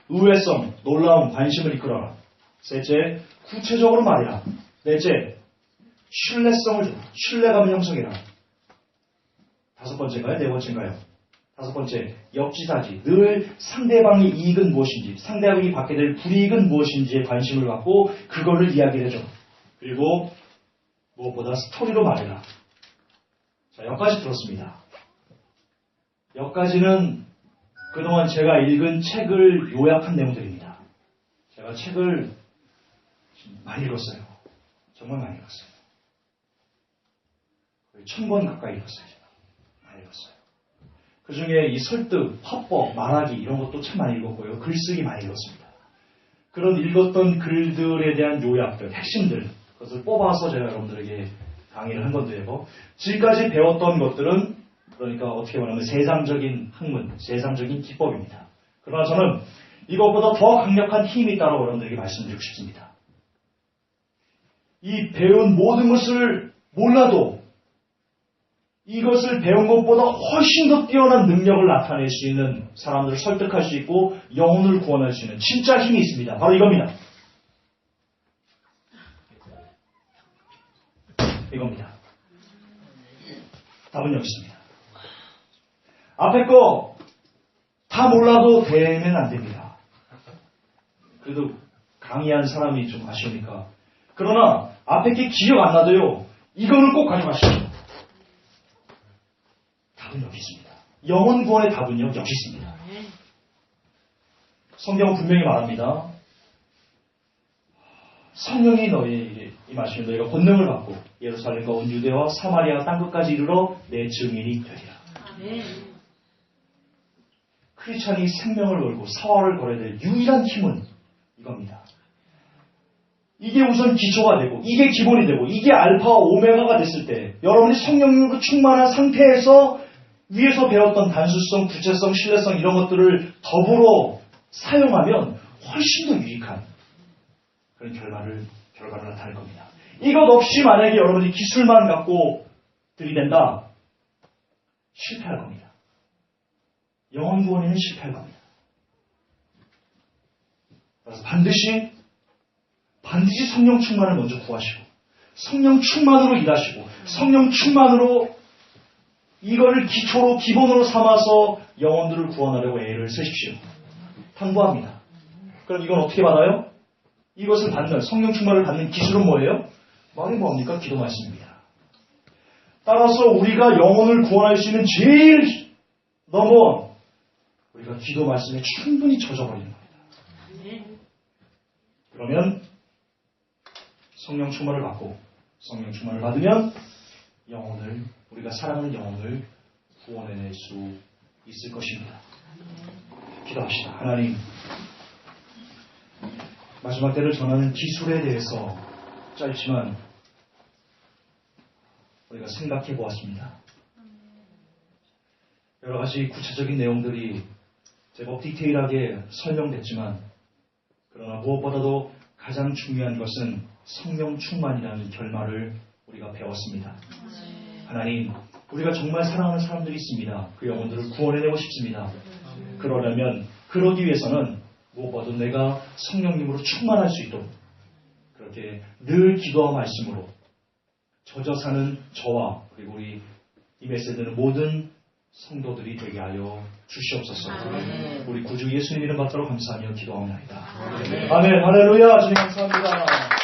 A: 의외성, 놀라움, 관심을 이끌어라. 셋째, 구체적으로 말해라. 넷째, 신뢰성을 줘. 신뢰감을 형성해라. 다섯 번째인가요? 네 번째인가요? 다섯 번째, 역지사지. 늘 상대방의 이익은 무엇인지, 상대방이 받게 될 불이익은 무엇인지에 관심을 갖고 그거를 이야기를 해줘. 그리고 무엇보다 스토리로 말해라. 자, 여기까지 들었습니다. 여기까지는 그동안 제가 읽은 책을 요약한 내용들입니다. 제가 책을 많이 읽었어요. 정말 많이 읽었어요. 거의 1000권 가까이 읽었어요. 제가. 많이 읽었어요. 그 중에 이 설득, 화법, 말하기 이런 것도 참 많이 읽었고요. 글쓰기 많이 읽었습니다. 그런 읽었던 글들에 대한 요약들, 핵심들, 그것을 뽑아서 제가 여러분들에게 강의를 한 건데요. 지금까지 배웠던 것들은 그러니까 어떻게 말하면 세상적인 학문, 세상적인 기법입니다. 그러나 저는 이것보다 더 강력한 힘이 있다고 여러분들에게 말씀드리고 싶습니다. 이 배운 모든 것을 몰라도 이것을 배운 것보다 훨씬 더 뛰어난 능력을 나타낼 수 있는 사람들을 설득할 수 있고 영혼을 구원할 수 있는 진짜 힘이 있습니다. 바로 이겁니다. 이겁니다. 답은 여기 있습니다. 앞에 거 다 몰라도 되면 안 됩니다. 그래도 강의한 사람이 좀 아쉬우니까. 그러나 앞에 게 기억 안 나도요. 이거는 꼭 가져가십시오. 답은 여기 있습니다. 영혼 구원의 답은요. 여기 있습니다. 성경은 분명히 말합니다. 성령이 너희에게 임하시면 너희가 권능을 받고 예루살렘과 온 유대와 사마리아 땅끝까지 이르러 내 증인이 되리라.
B: 아멘.
A: 크리스찬이 생명을 걸고 사활을 걸어야 될 유일한 힘은 이겁니다. 이게 우선 기초가 되고 이게 기본이 되고 이게 알파와 오메가가 됐을 때 여러분이 성령으로 충만한 상태에서 위에서 배웠던 단수성, 구체성, 신뢰성 이런 것들을 더불어 사용하면 훨씬 더 유익한 그런 결과를 나타낼 겁니다. 이것 없이 만약에 여러분이 기술만 갖고 들이댄다 실패할 겁니다. 영혼 구원에는 실패할 겁니다. 그래서 반드시 성령 충만을 먼저 구하시고 성령 충만으로 일하시고 성령 충만으로 이거를 기초로 기본으로 삼아서 영혼들을 구원하려고 애를 쓰십시오. 당부합니다. 그럼 이건 어떻게 받아요? 이것을 받는 성령 충만을 받는 기술은 뭐예요? 말이 뭡니까? 기도 말씀입니다. 따라서 우리가 영혼을 구원할 수 있는 제일 넘어온 우리가 기도 말씀에 충분히 젖어버리는 겁니다. 그러면 성령 충만을 받고 성령 충만을 받으면 우리가 사랑하는 영혼을 구원해낼 수 있을 것입니다. 기도합시다. 하나님, 마지막 때를 전하는 기술에 대해서 짧지만 우리가 생각해 보았습니다. 여러 가지 구체적인 내용들이 제법 디테일하게 설명됐지만 그러나 무엇보다도 가장 중요한 것은 성령 충만이라는 결말을 우리가 배웠습니다. 하나님, 우리가 정말 사랑하는 사람들이 있습니다. 그 영혼들을 구원해내고 싶습니다. 그러기 위해서는 무엇보다도 내가 성령님으로 충만할 수 있도록 그렇게 늘 기도와 말씀으로 젖어 사는 저와 그리고 우리 이 메시지는 모든 성도들이 되게 하여 주시옵소서. 우리 구주 예수님 이름 받도록 감사하며 기도합니다. 아멘. 할렐루야. 주님 감사합니다.